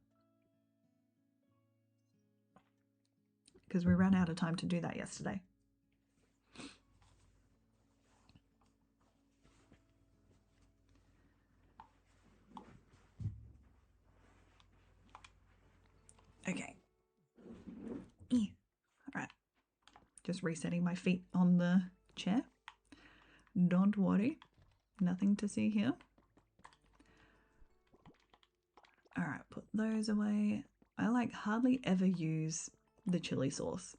Because we ran out of time to do that yesterday. Okay. All right. Just resetting my feet on the chair. Don't worry. Nothing to see here. All right, put those away. I like hardly ever use the chili sauce.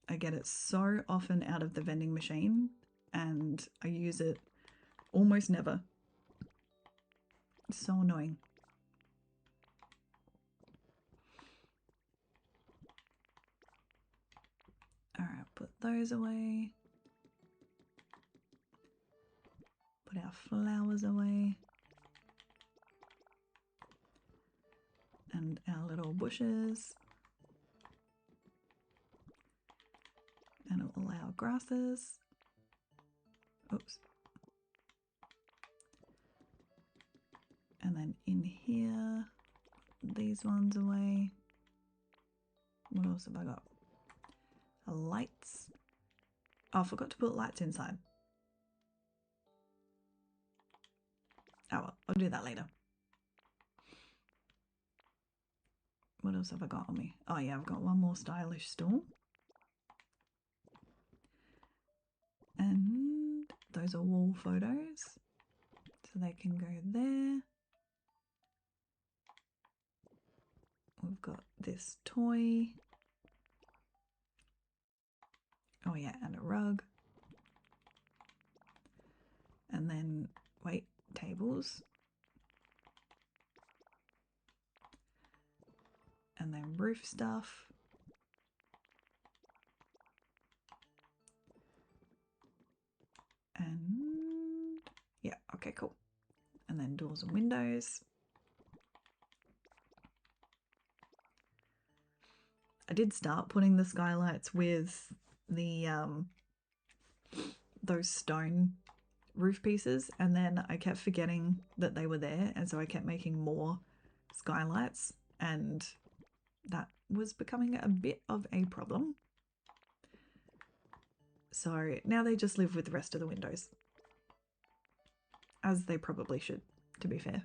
I get it so often out of the vending machine and I use it almost never. It's so annoying. All right, put those away. Put our flowers away. And our little bushes. And all our grasses. Oops. And then in here, these ones away. What else have I got? Lights. Oh, I forgot to put lights inside. Oh well, I'll do that later. What else have I got on me? Oh yeah, I've got one more stylish stool. And those are wall photos. So they can go there. We've got this toy. Oh yeah, and a rug. And then, wait, tables. And then roof stuff. And yeah, okay, cool. And then doors and windows. I did start putting the skylights with the those stone roof pieces, and then I kept forgetting that they were there, and so I kept making more skylights, and that was becoming a bit of a problem. So now they just live with the rest of the windows, as they probably should, to be fair.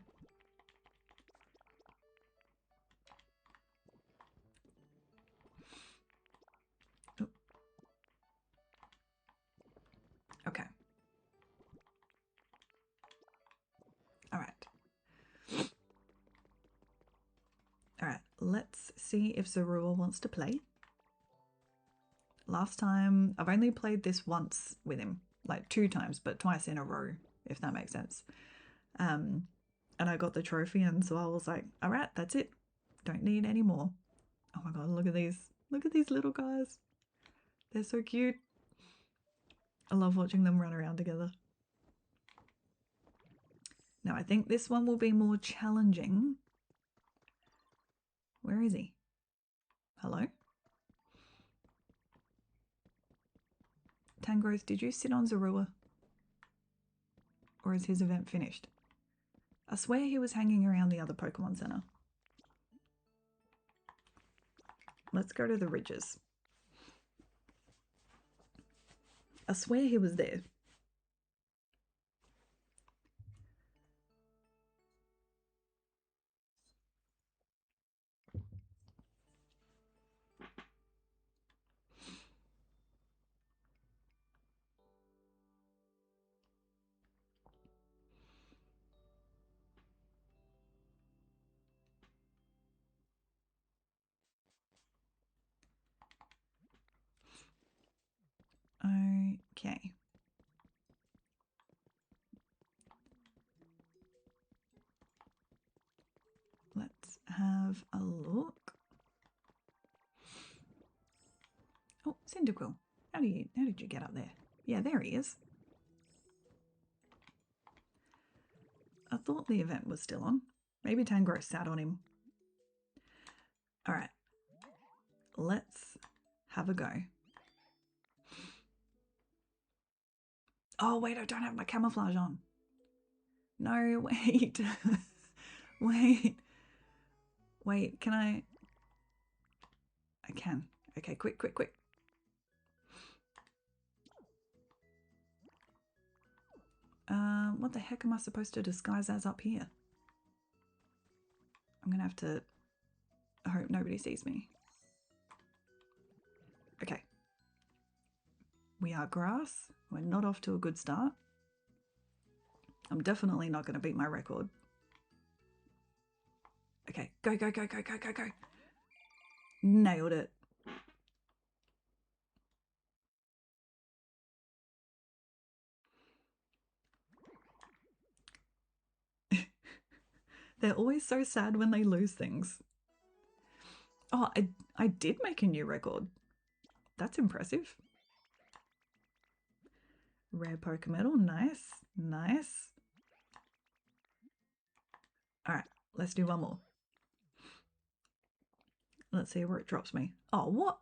Oh. Okay. All right. All right, let's see if Zorua wants to play. Last time, I've only played this once with him, like 2 times, but twice in a row, if that makes sense. And I got the trophy, and so I was like, all right, that's it. Don't need any more. Oh my god, look at these. Look at these little guys. They're so cute. I love watching them run around together. Now, I think this one will be more challenging. Where is he? Hello? Tangrowth, did you sit on Zorua? Or is his event finished? I swear he was hanging around the other Pokemon Center. Let's go to the ridges. I swear he was there. Okay. Let's have a look. Oh, Cyndaquil. How did you get up there? Yeah, there he is. I thought the event was still on. Maybe Tangrowth sat on him. All right. Let's have a go. Oh, wait, I don't have my camouflage on. No, wait. Wait, can I? I can. Okay, quick. What the heck am I supposed to disguise as up here? I'm gonna have to hope nobody sees me. Okay. We are grass. We're not off to a good start. I'm definitely not going to beat my record. Okay, go. Nailed it. They're always so sad when they lose things. Oh, I did make a new record. That's impressive. Rare Pokemedal, nice. All right, let's do one more. Let's see where it drops me. Oh, what?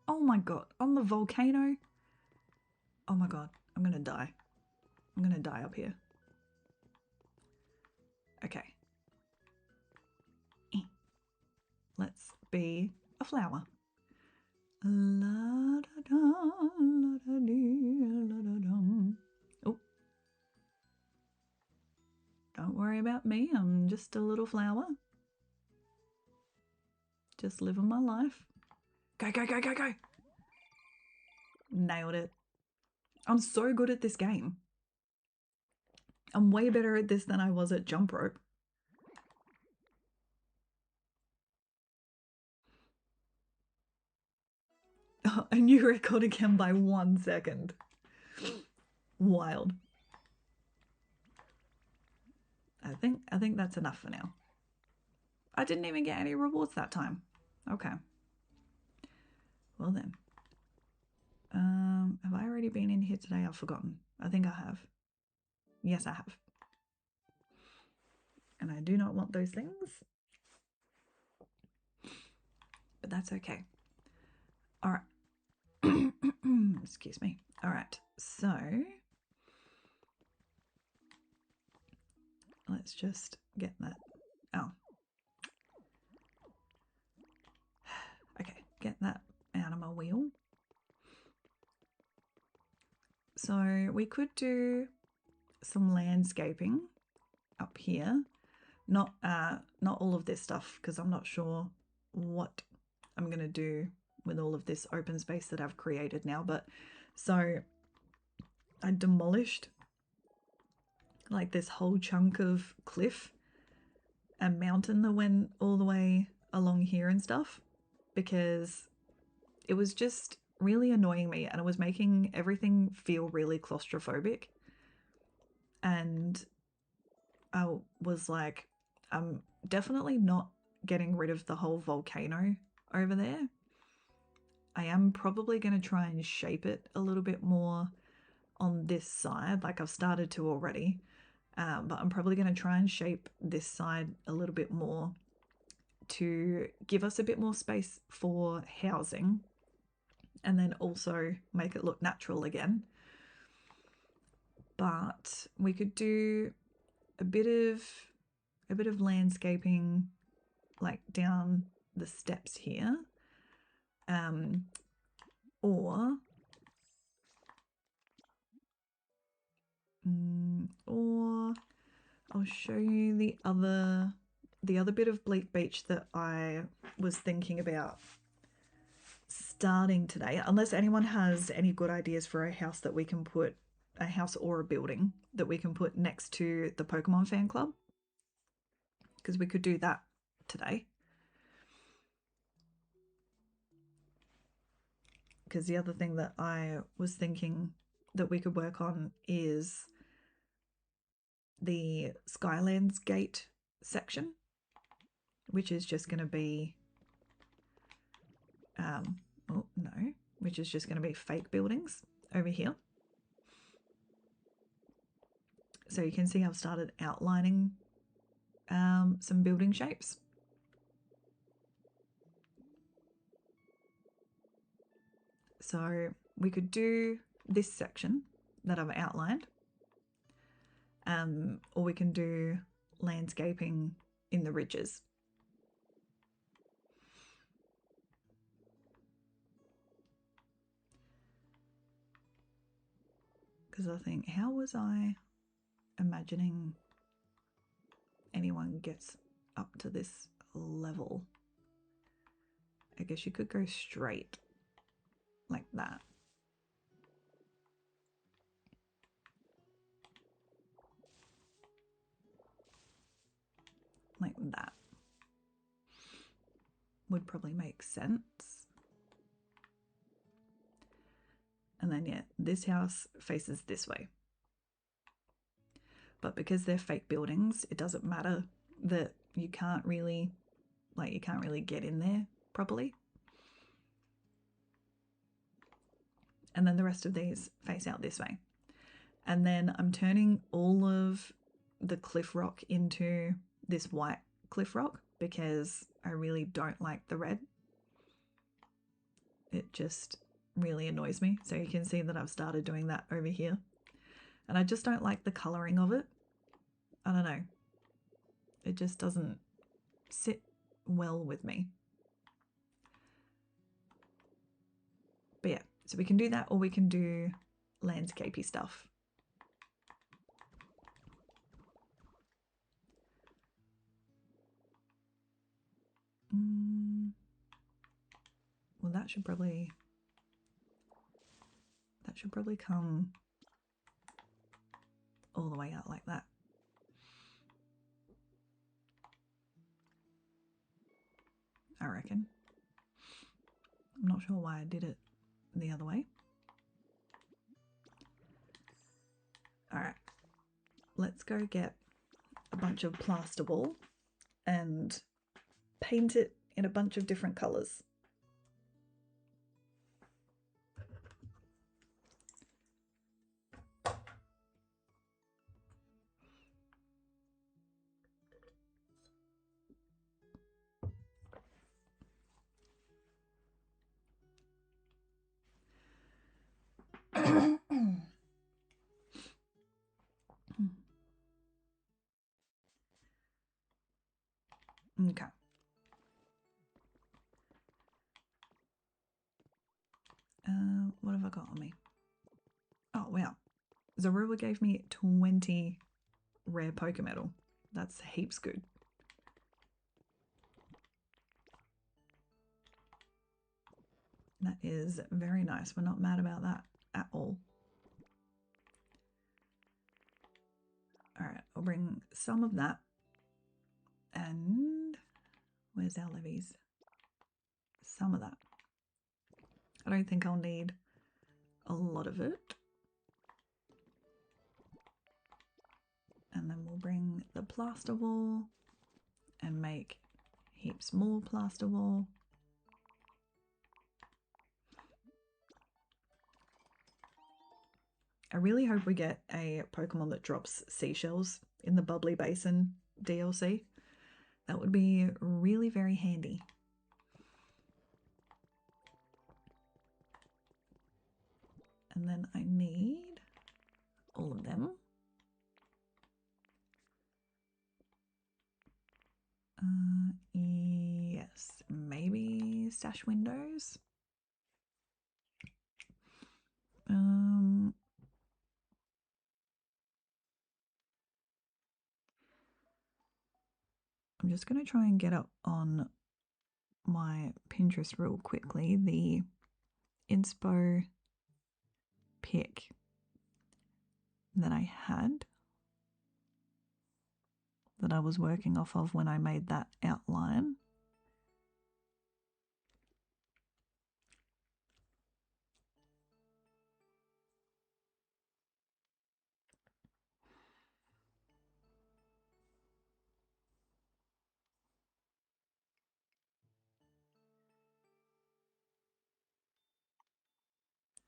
Oh my god, on the volcano? Oh my god, I'm gonna die. I'm gonna die up here. Okay. Let's be a flower. La da da, la da dee, la da dum. Oh. Don't worry about me, I'm just a little flower. Just living my life. Go. Nailed it. I'm so good at this game. I'm way better at this than I was at jump rope. Oh, a new record again by 1 second. Wild. I think that's enough for now. I didn't even get any rewards that time. Okay. Well then. Have I already been in here today? I've forgotten. I think I have. Yes, I have. And I do not want those things. But that's okay. All right. Excuse me. All right. So let's just get that. Oh. Okay. Get that out of my wheel. So we could do some landscaping up here. Not all of this stuff because I'm not sure what I'm going to do with all of this open space that I've created now. But so I demolished like this whole chunk of cliff and mountain that went all the way along here and stuff because it was just really annoying me and it was making everything feel really claustrophobic. And I was like, I'm definitely not getting rid of the whole volcano over there. I am probably going to try and shape it a little bit more on this side, like I've started to already. but I'm probably going to try and shape this side a little bit more to give us a bit more space for housing, and then also make it look natural again. But we could do a bit of landscaping like down the steps here, or I'll show you the other bit of Bleak Beach that I was thinking about starting today, unless anyone has any good ideas for a house that we can put, a house or a building that we can put next to the Pokemon Fan Club, because we could do that today. Because the other thing that I was thinking that we could work on is the Skylands Gate section, which is just going to be which is just going to be fake buildings over here. So you can see I've started outlining some building shapes. So we could do this section that I've outlined, or we can do landscaping in the ridges. Because I think, how was I imagining anyone gets up to this level? I guess you could go straight like that. Like that would probably make sense. And then, yeah, this house faces this way. But because they're fake buildings, it doesn't matter that you can't really get in there properly. And then the rest of these face out this way. And then I'm turning all of the cliff rock into this white cliff rock because I really don't like the red. It just really annoys me. So you can see that I've started doing that over here. And I just don't like the colouring of it. I don't know. It just doesn't sit well with me. But yeah, so we can do that, or we can do landscapey stuff. Well, that should probably come all the way out like that. I reckon. I'm not sure why I did it the other way. All right, let's go get a bunch of plasterboard and paint it in a bunch of different colours. Okay. What have I got on me? Oh, wow. Zorua gave me 20 rare Pokemetal. That's heaps good. That is very nice. We're not mad about that at all. All right, I'll bring some of that. And where's our levies? Some of that. I don't think I'll need a lot of it. And then we'll bring the plaster wall and make heaps more plaster wall. I really hope we get a Pokemon that drops seashells in the Bubbly Basin DLC. That would be really very handy. And then I need all of them. Yes, maybe stash windows. I'm just going to try and get up on my Pinterest real quickly the inspo pic that I had, that I was working off of when I made that outline.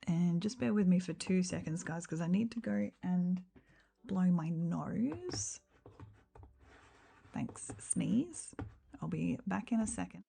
And just bear with me for 2 seconds, guys, because I need to go and blow my nose. Thanks, sneeze. I'll be back in a second.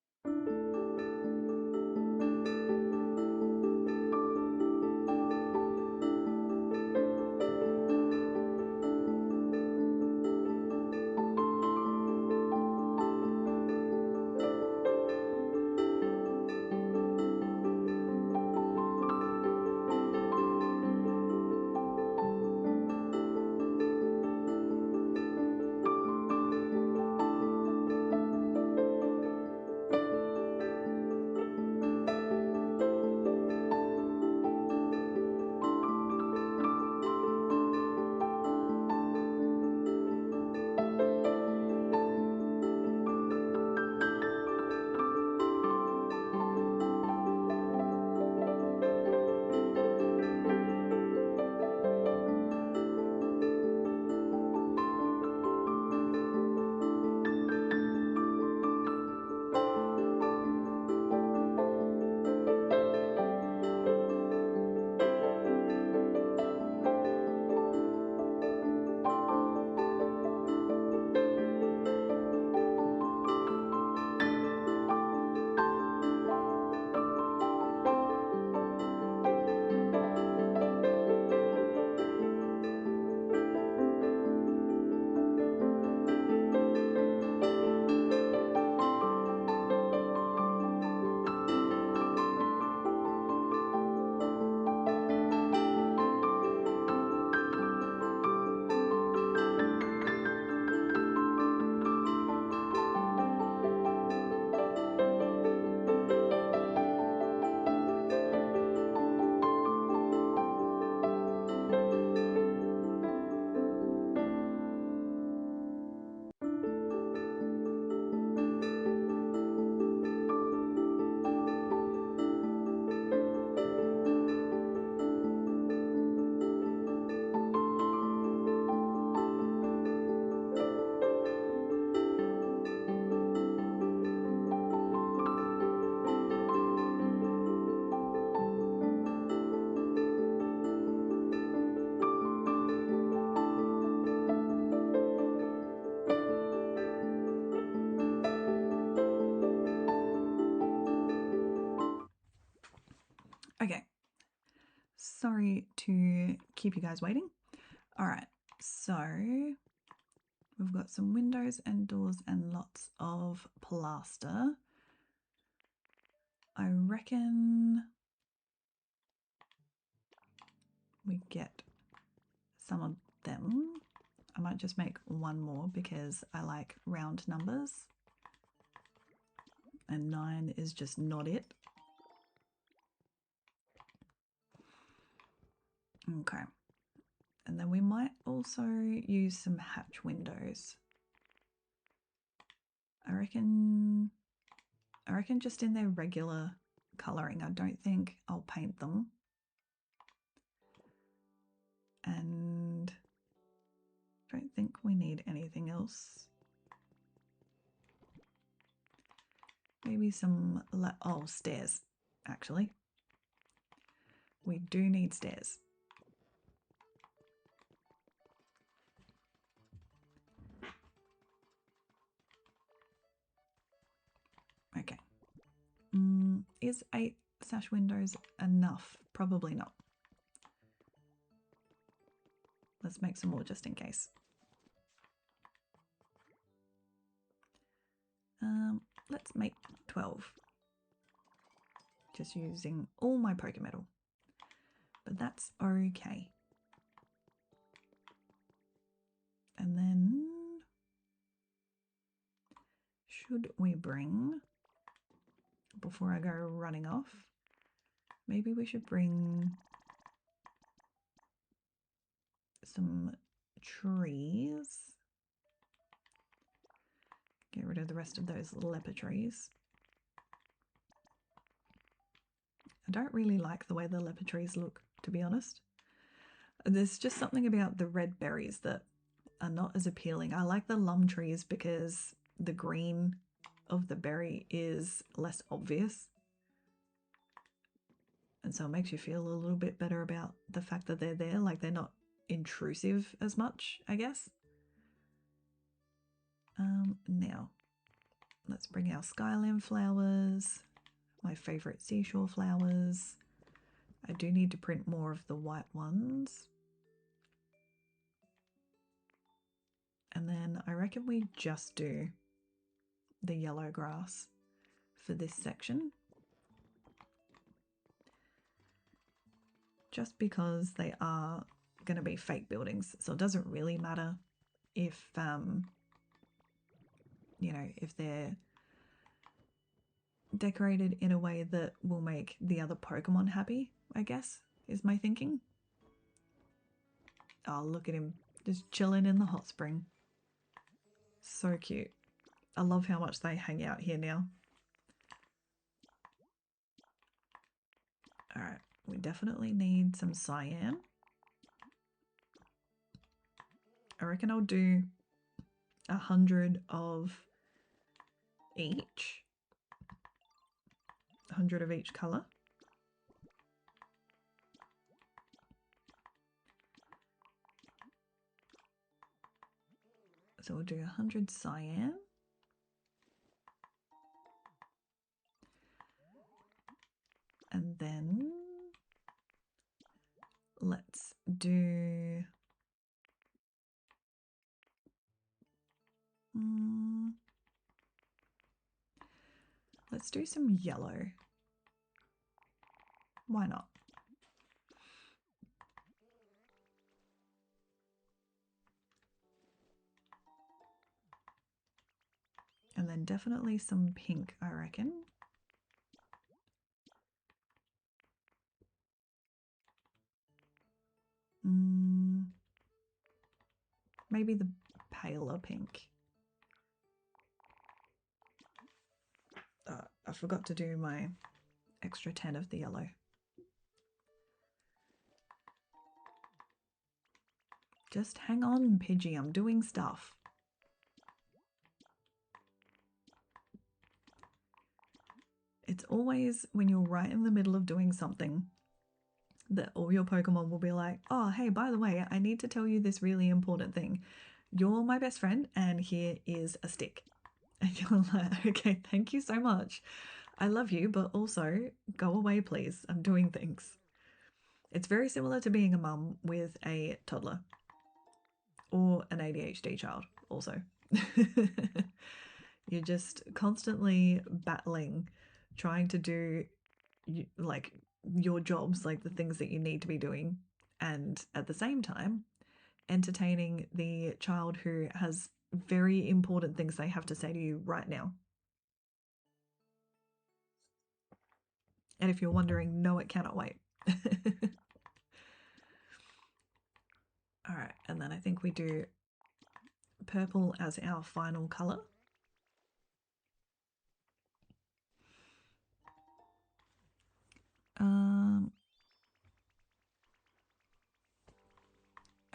Okay, sorry to keep you guys waiting. All right, so we've got some windows and doors and lots of plaster. I reckon we get some of them. I might just make one more because I like round numbers, and 9 is just not it. Okay, and then we might also use some hatch windows. I reckon just in their regular colouring. I don't think I'll paint them. And I don't think we need anything else. Maybe some, stairs, actually. We do need stairs. is 8 sash windows enough? Probably not. Let's make some more just in case. Let's make 12. Just using all my Pokemetal. But that's okay. And then should we bring, before I go running off, maybe we should bring some trees. Get rid of the rest of those leper trees. I don't really like the way the leper trees look, to be honest. There's just something about the red berries that are not as appealing. I like the lum trees because the green of the berry is less obvious. And so it makes you feel a little bit better about the fact that they're there, like they're not intrusive as much, I guess. Now, let's bring our skyland flowers, my favourite seashore flowers. I do need to print more of the white ones. And then I reckon we just do the yellow grass for this section. Just because they are going to be fake buildings. So it doesn't really matter if, you know, if they're decorated in a way that will make the other Pokemon happy, I guess, is my thinking. Oh, look at him, just chilling in the hot spring. So cute. I love how much they hang out here now. Alright, we definitely need some cyan. I reckon I'll do 100 of each. 100 of each colour. So we'll do 100 cyan. And then let's do let's do some yellow. Why not? And then definitely some pink, I reckon. Maybe the paler pink. I forgot to do my extra 10 of the yellow. Just hang on, Pidgey, I'm doing stuff. It's always when you're right in the middle of doing something that all your Pokemon will be like, oh, hey, by the way, I need to tell you this really important thing. You're my best friend and here is a stick. And you're like, okay, thank you so much. I love you, but also go away, please. I'm doing things. It's very similar to being a mum with a toddler or an ADHD child also. You're just constantly battling, trying to do like your jobs, like the things that you need to be doing, and at the same time entertaining the child who has very important things they have to say to you right now. And if you're wondering, no, it cannot wait. All right, and then I think we do purple as our final colour.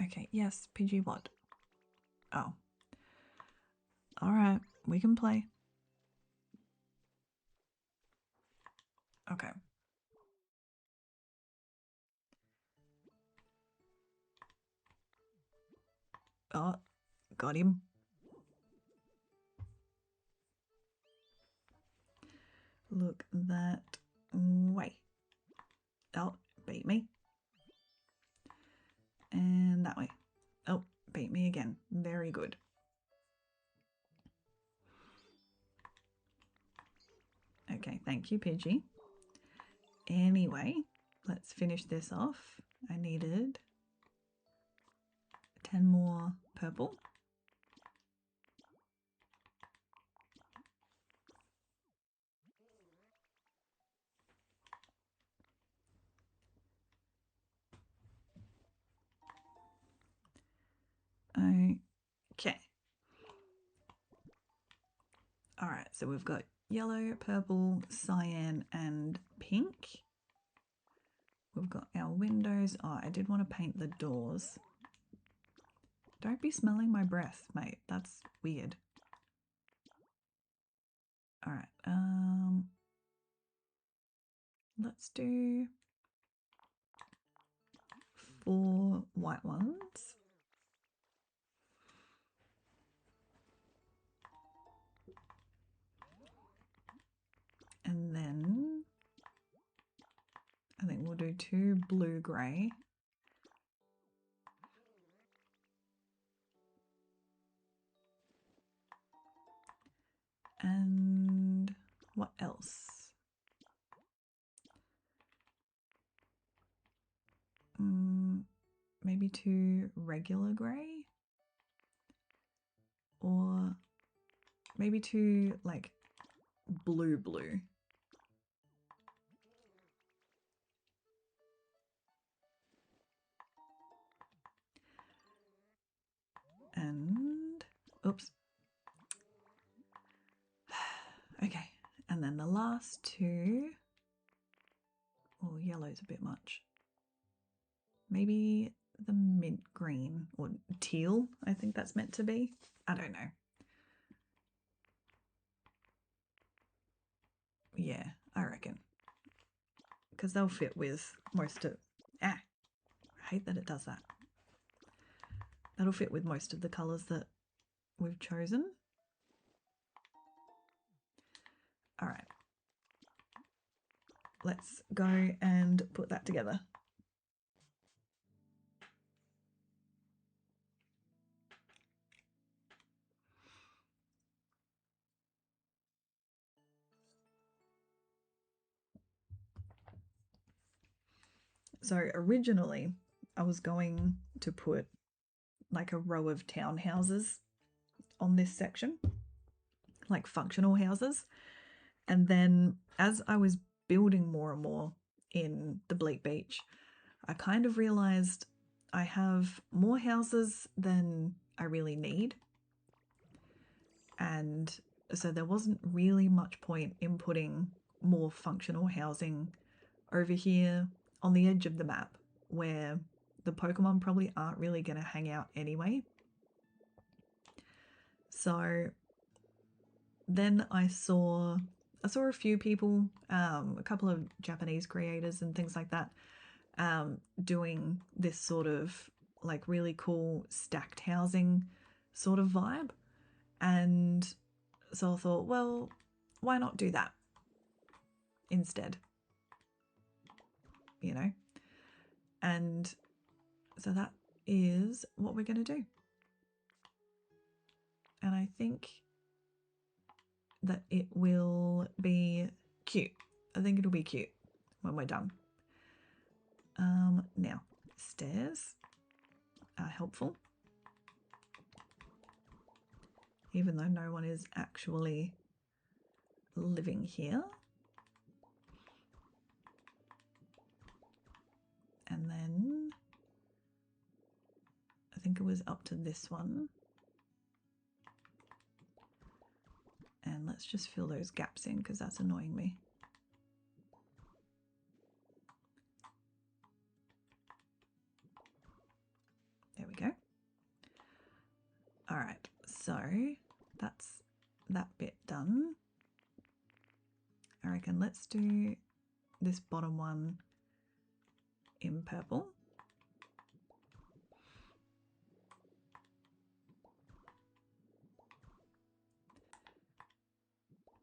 Okay, yes, PG what? Oh. All right, we can play. Okay. Oh, got him. Look, that Oh, beat me. And that way. Oh, beat me again. Very good. Okay, thank you, Pidgey. Anyway, let's finish this off. I needed 10 more purple. Okay. All right, so we've got yellow, purple, cyan, and pink. We've got our windows. Oh, I did want to paint the doors. Don't be smelling my breath, mate. That's weird. All right. Let's do 4 white ones. And then I think we'll do 2 blue-grey. And what else? Maybe 2 regular grey? Or maybe 2 like blue. And oops. Okay, and then the last 2. Oh, yellow's a bit much. Maybe the mint green or teal, I think that's meant to be. I don't know. Yeah, I reckon. Because they'll fit with most of... I hate that it does that. That'll fit with most of the colours that we've chosen. All right. Let's go and put that together. So originally I was going to put like a row of townhouses on this section, like functional houses. And then as I was building more and more in the Bleak Beach, I kind of realized I have more houses than I really need. And so there wasn't really much point in putting more functional housing over here on the edge of the map where the Pokemon probably aren't really going to hang out anyway. So then I saw a few people, a couple of Japanese creators and things like that, doing this sort of like really cool stacked housing sort of vibe. And so I thought, well, why not do that instead? You know? And so that is what we're going to do. And I think that it will be cute. I think it'll be cute when we're done. Now, stairs are helpful, even though no one is actually living here. And then I think it was up to this one. And let's just fill those gaps in because that's annoying me. There we go. All right, so that's that bit done. I reckon let's do this bottom one in purple.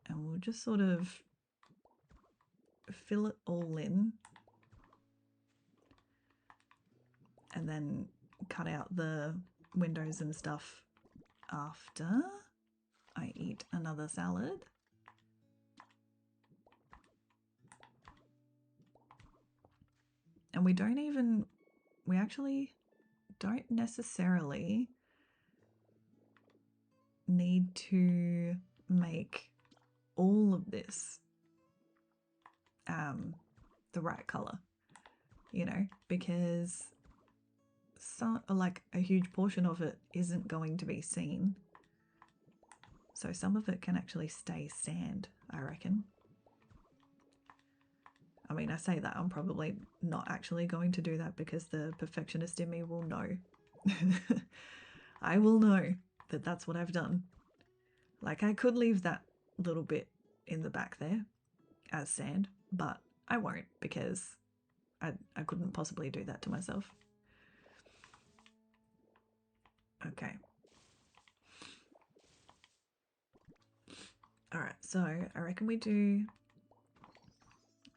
And we'll just sort of fill it all in and then cut out the windows and stuff after I eat another salad. And we actually don't necessarily need to make all of this the right color, you know, because like a huge portion of it isn't going to be seen. So some of it can actually stay sand, I reckon. I mean, I say that, I'm probably not actually going to do that because the perfectionist in me will know. I will know that that's what I've done. Like, I could leave that little bit in the back there as sand, but I won't because I couldn't possibly do that to myself. Okay. All right, so I reckon we do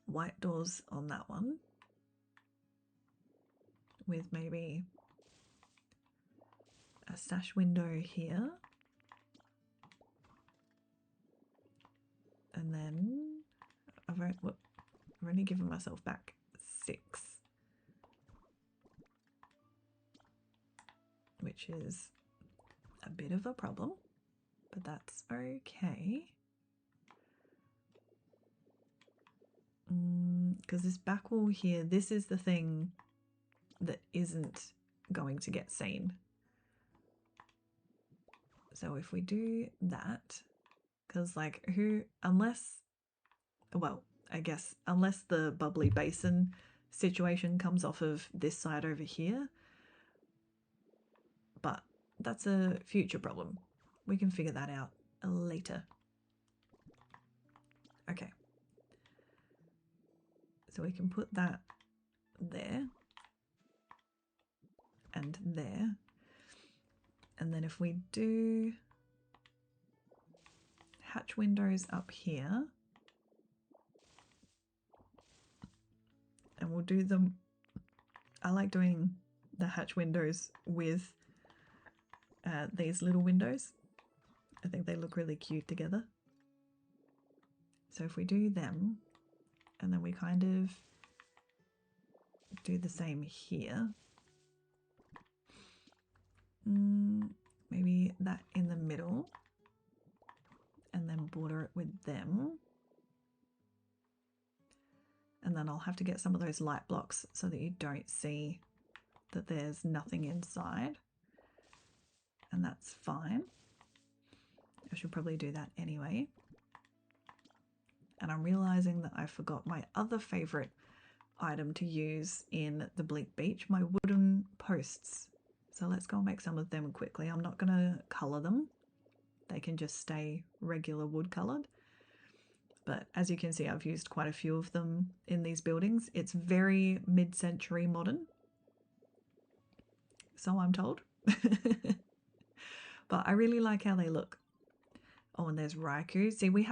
white doors on that one with maybe a sash window here. And then I've only given myself back 6, which is a bit of a problem, but that's okay. Because this back wall here, this is the thing that isn't going to get seen. So if we do that, because like unless the bubbly basin situation comes off of this side over here, but that's a future problem. We can figure that out later. Okay. So we can put that there and there. And then if we do hatch windows up here, and we'll do them, I like doing the hatch windows with these little windows. I think they look really cute together. So if we do them, and then we kind of do the same here. Maybe that in the middle, and then border it with them. And then I'll have to get some of those light blocks so that you don't see that there's nothing inside. And that's fine. I should probably do that anyway. And I'm realizing that I forgot my other favorite item to use in the Bleak Beach, my wooden posts. So let's go and make some of them quickly. I'm not going to colour them. They can just stay regular wood coloured. But as you can see, I've used quite a few of them in these buildings. It's very mid-century modern, so I'm told. But I really like how they look. Oh, and there's Raikou. See, we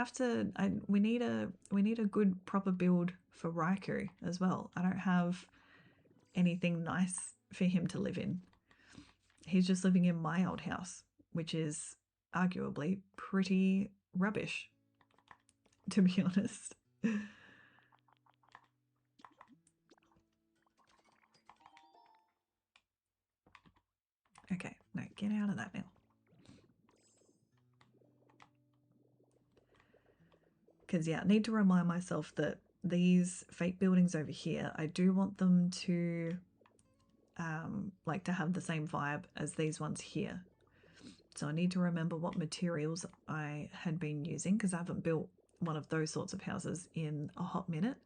need a good proper build for Raikou as well. I don't have anything nice for him to live in. He's just living in my old house, which is arguably pretty rubbish, to be honest. Okay, no, get out of that now. Because, yeah, I need to remind myself that these fake buildings over here, I do want them to like to have the same vibe as these ones here. So I need to remember what materials I had been using because I haven't built one of those sorts of houses in a hot minute.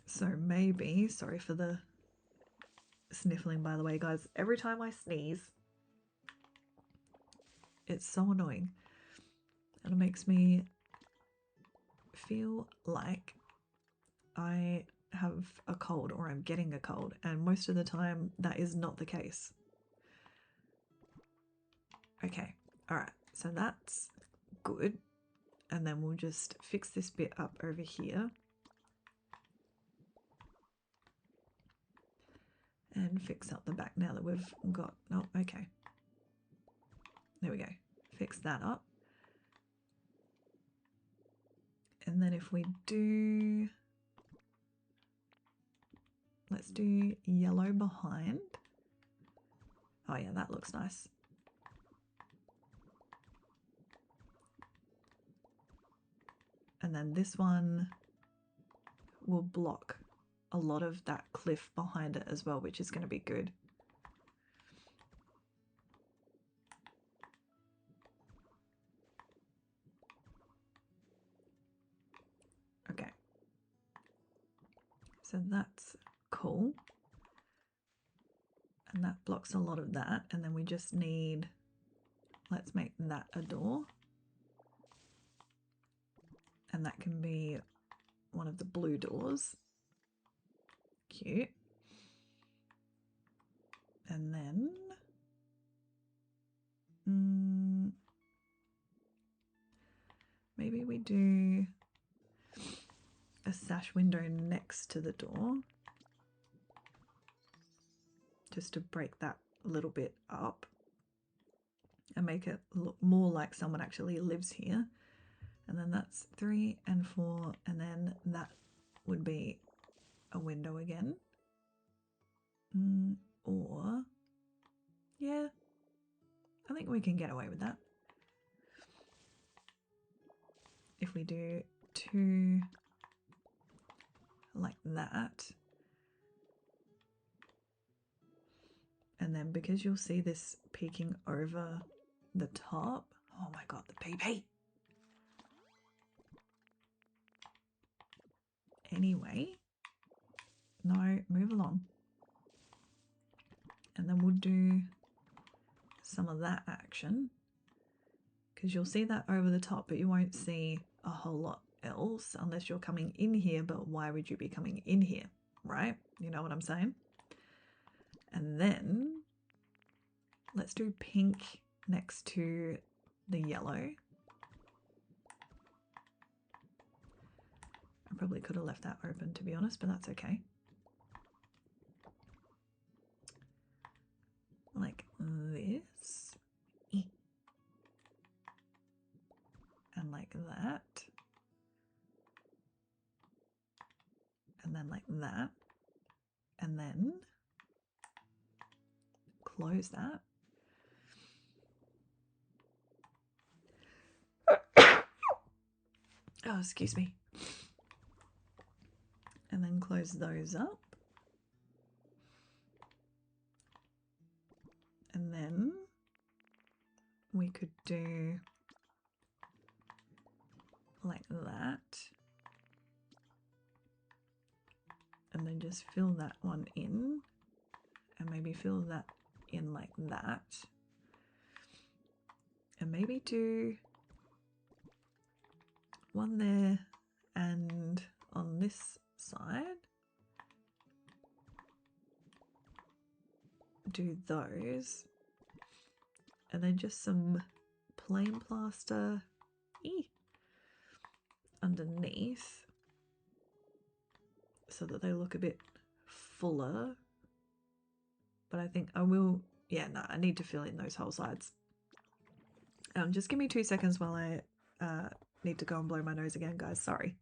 So maybe, sorry for the sniffling by the way guys, every time I sneeze it's so annoying and it makes me feel like I have a cold or I'm getting a cold, and most of the time that is not the case. Okay, all right, so that's good. And then we'll just fix this bit up over here. and fix up the back now that we've got, oh, okay. There we go. Fix that up. And then if we do, let's do yellow behind. Oh yeah, that looks nice. And then this one will block a lot of that cliff behind it as well, which is going to be good. Okay. So that's cool. And that blocks a lot of that. And then we just need, let's make that a door. And that can be one of the blue doors. Cute. And then maybe we do a sash window next to the door, just to break that a little bit up and make it look more like someone actually lives here. And then that's 3 and 4, and then that would be a window again. Or, yeah, I think we can get away with that. If we do 2 like that, and then because you'll see this peeking over the top, oh my god, the PP. Anyway, no, move along. And then we'll do some of that action, because you'll see that over the top, but you won't see a whole lot else unless you're coming in here. But why would you be coming in here, right? You know what I'm saying? And then let's do pink next to the yellow. I probably could have left that open, to be honest, but that's okay. Like this. And like that. And then like that. And then close that. Oh, excuse me. And then close those up. And then we could do like that. And then just fill that one in. And maybe fill that in like that. And maybe do one there and on this side do those, and then just some plain plaster underneath so that they look a bit fuller. But I think I will, yeah, no, I need to fill in those whole sides. Just give me 2 seconds while I need to go and blow my nose again, guys, sorry.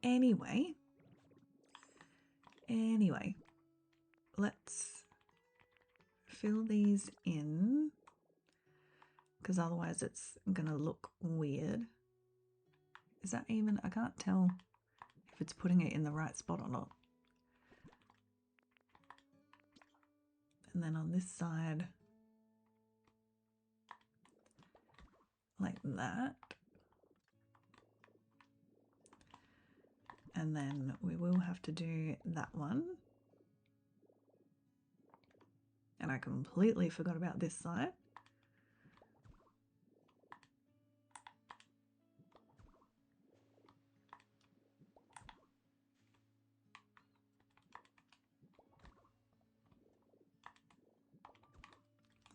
Anyway, let's fill these in because otherwise it's gonna look weird. Is that even, I can't tell if it's putting it in the right spot or not. And then on this side, like that. And then we will have to do that one. And I completely forgot about this side.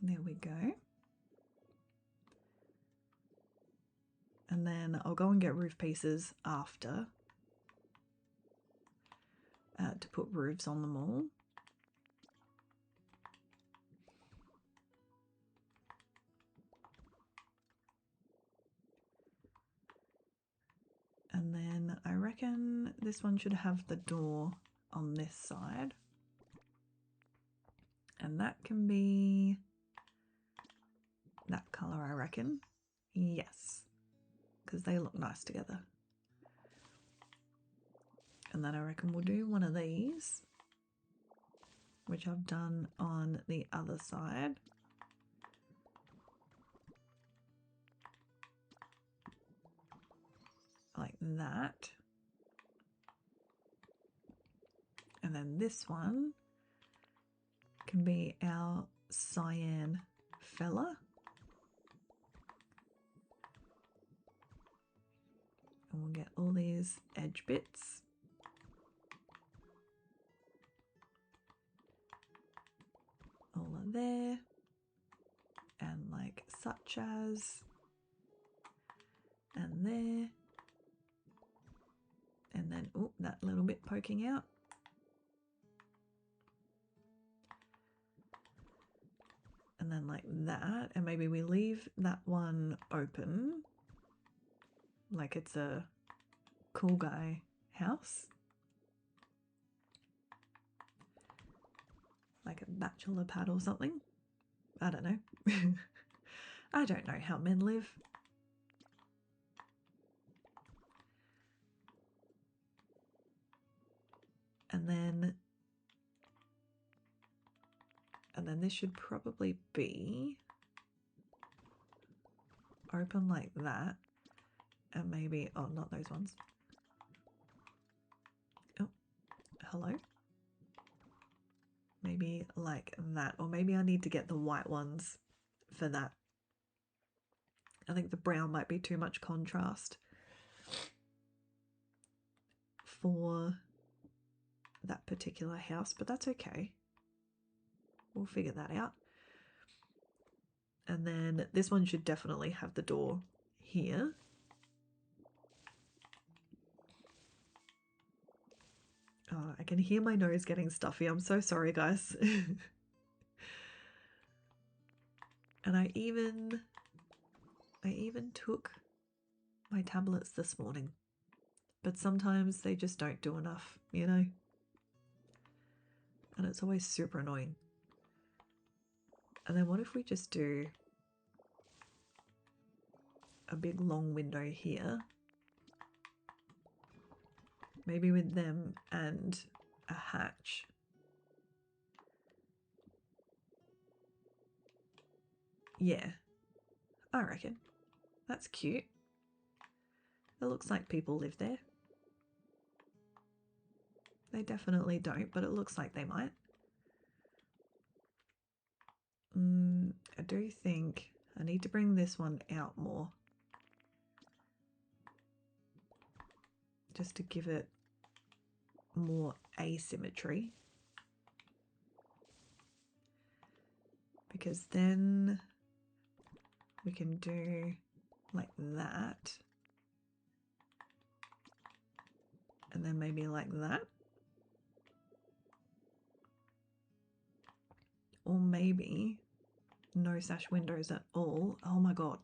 There we go. And then I'll go and get roof pieces after to put roofs on them all. And then I reckon this one should have the door on this side. And that can be that colour, I reckon. Yes, because they look nice together. And then I reckon we'll do one of these, which I've done on the other side. Like that. And then this one can be our cyan fella. And we'll get all these edge bits. All are there. And like such as. And there. And then, oh, that little bit poking out. And then like that. And maybe we leave that one open. Like it's a cool guy house. Like a bachelor pad or something. I don't know. I don't know how men live. And then this should probably be open like that. And maybe, oh, not those ones. Oh, hello. Maybe like that. Or maybe I need to get the white ones for that. I think the brown might be too much contrast for that particular house, but that's okay. We'll figure that out. And then this one should definitely have the door here. Oh, I can hear my nose getting stuffy. I'm so sorry, guys. And I even took my tablets this morning, but sometimes they just don't do enough, you know? And it's always super annoying. And then what if we just do a big long window here? Maybe with them and a hatch. Yeah, I reckon. That's cute. It looks like people live there. They definitely don't, but it looks like they might. I do think I need to bring this one out more. Just to give it more asymmetry. Because then we can do like that. And then maybe like that. Or maybe no sash windows at all. Oh my god.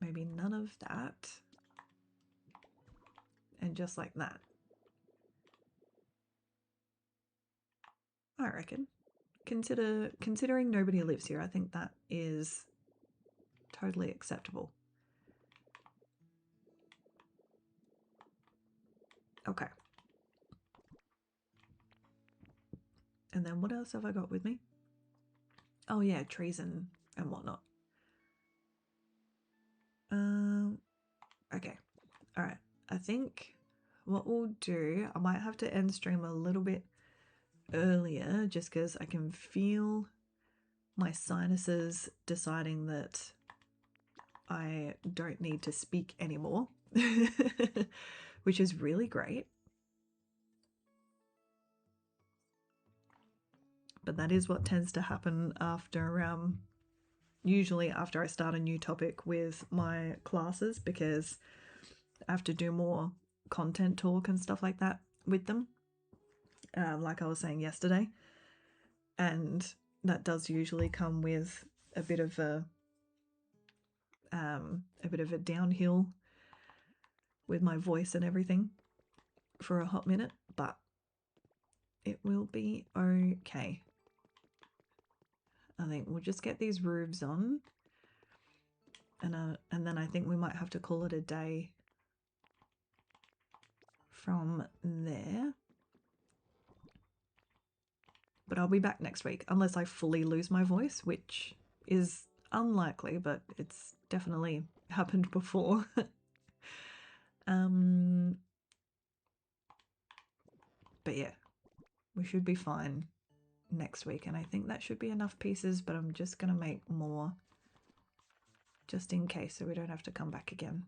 Maybe none of that. And just like that. I reckon. Considering nobody lives here, I think that is totally acceptable. Okay. And then what else have I got with me? Oh yeah, trees and whatnot. Okay. All right. I think what we'll do, I might have to end stream a little bit earlier just because I can feel my sinuses deciding that I don't need to speak anymore, which is really great. But that is what tends to happen after, usually after I start a new topic with my classes, because I have to do more content talk and stuff like that with them, like I was saying yesterday. And that does usually come with a bit of a downhill with my voice and everything for a hot minute, but it will be okay. I think we'll just get these roofs on, and then I think we might have to call it a day from there. But I'll be back next week, unless I fully lose my voice, which is unlikely, but it's definitely happened before. But yeah, we should be fine next week, and I think that should be enough pieces, but I'm just going to make more just in case so we don't have to come back again.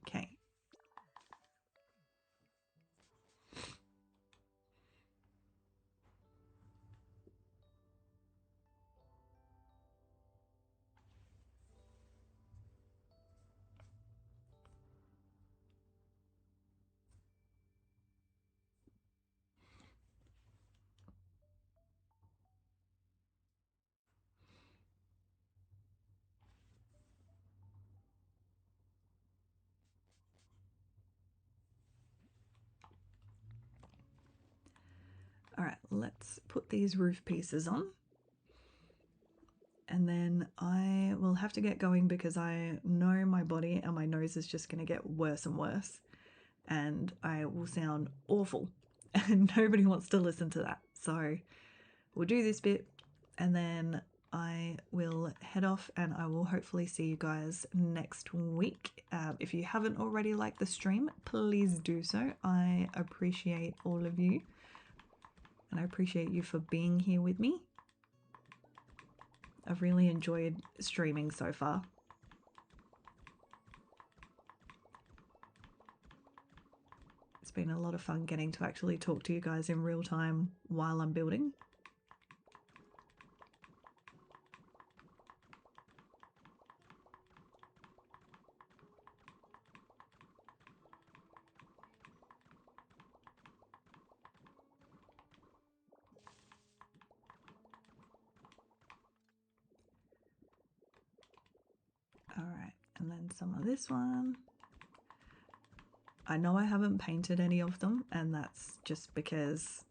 Okay. All right, let's put these roof pieces on. And then I will have to get going because I know my body and my nose is just going to get worse and worse. And I will sound awful. And nobody wants to listen to that. So we'll do this bit and then I will head off and I will hopefully see you guys next week. If you haven't already liked the stream, please do so. I appreciate all of you. And I appreciate you for being here with me. I've really enjoyed streaming so far. It's been a lot of fun getting to actually talk to you guys in real time while I'm building. All right, and then some of this one. I know I haven't painted any of them, and that's just because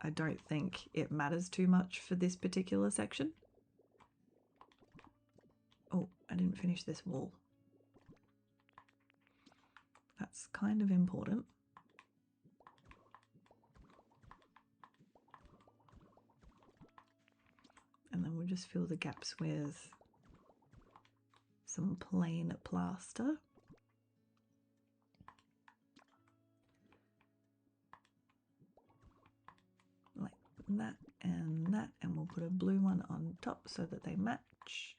I don't think it matters too much for this particular section. Oh, I didn't finish this wall. That's kind of important. And then we'll just fill the gaps with some plain plaster. Like that, and we'll put a blue one on top so that they match.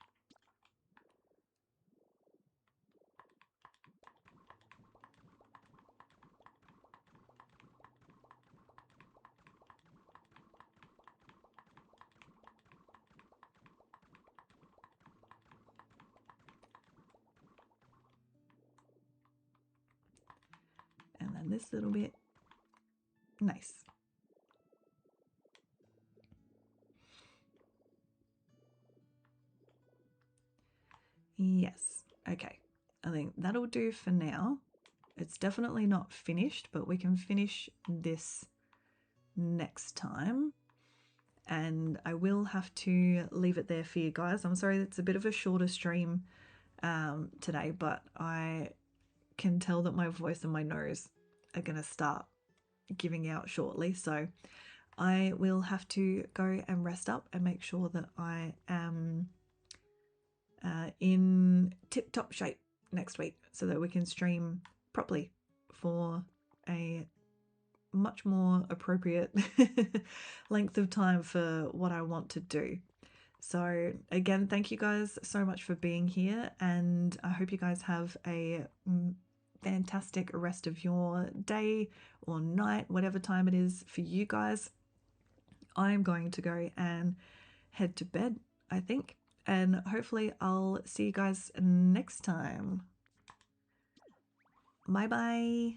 And then this little bit Nice. Yes. Okay. I think that'll do for now. It's definitely not finished, but we can finish this next time. And I will have to leave it there for you guys. I'm sorry it's a bit of a shorter stream today, but I can tell that my voice and my nose are going to start giving out shortly. So I will have to go and rest up and make sure that I am in tip top shape next week so that we can stream properly for a much more appropriate length of time for what I want to do. So, again, thank you guys so much for being here, and I hope you guys have a fantastic rest of your day or night, whatever time it is for you guys. I'm going to go and head to bed, I think, and hopefully, I'll see you guys next time. Bye bye.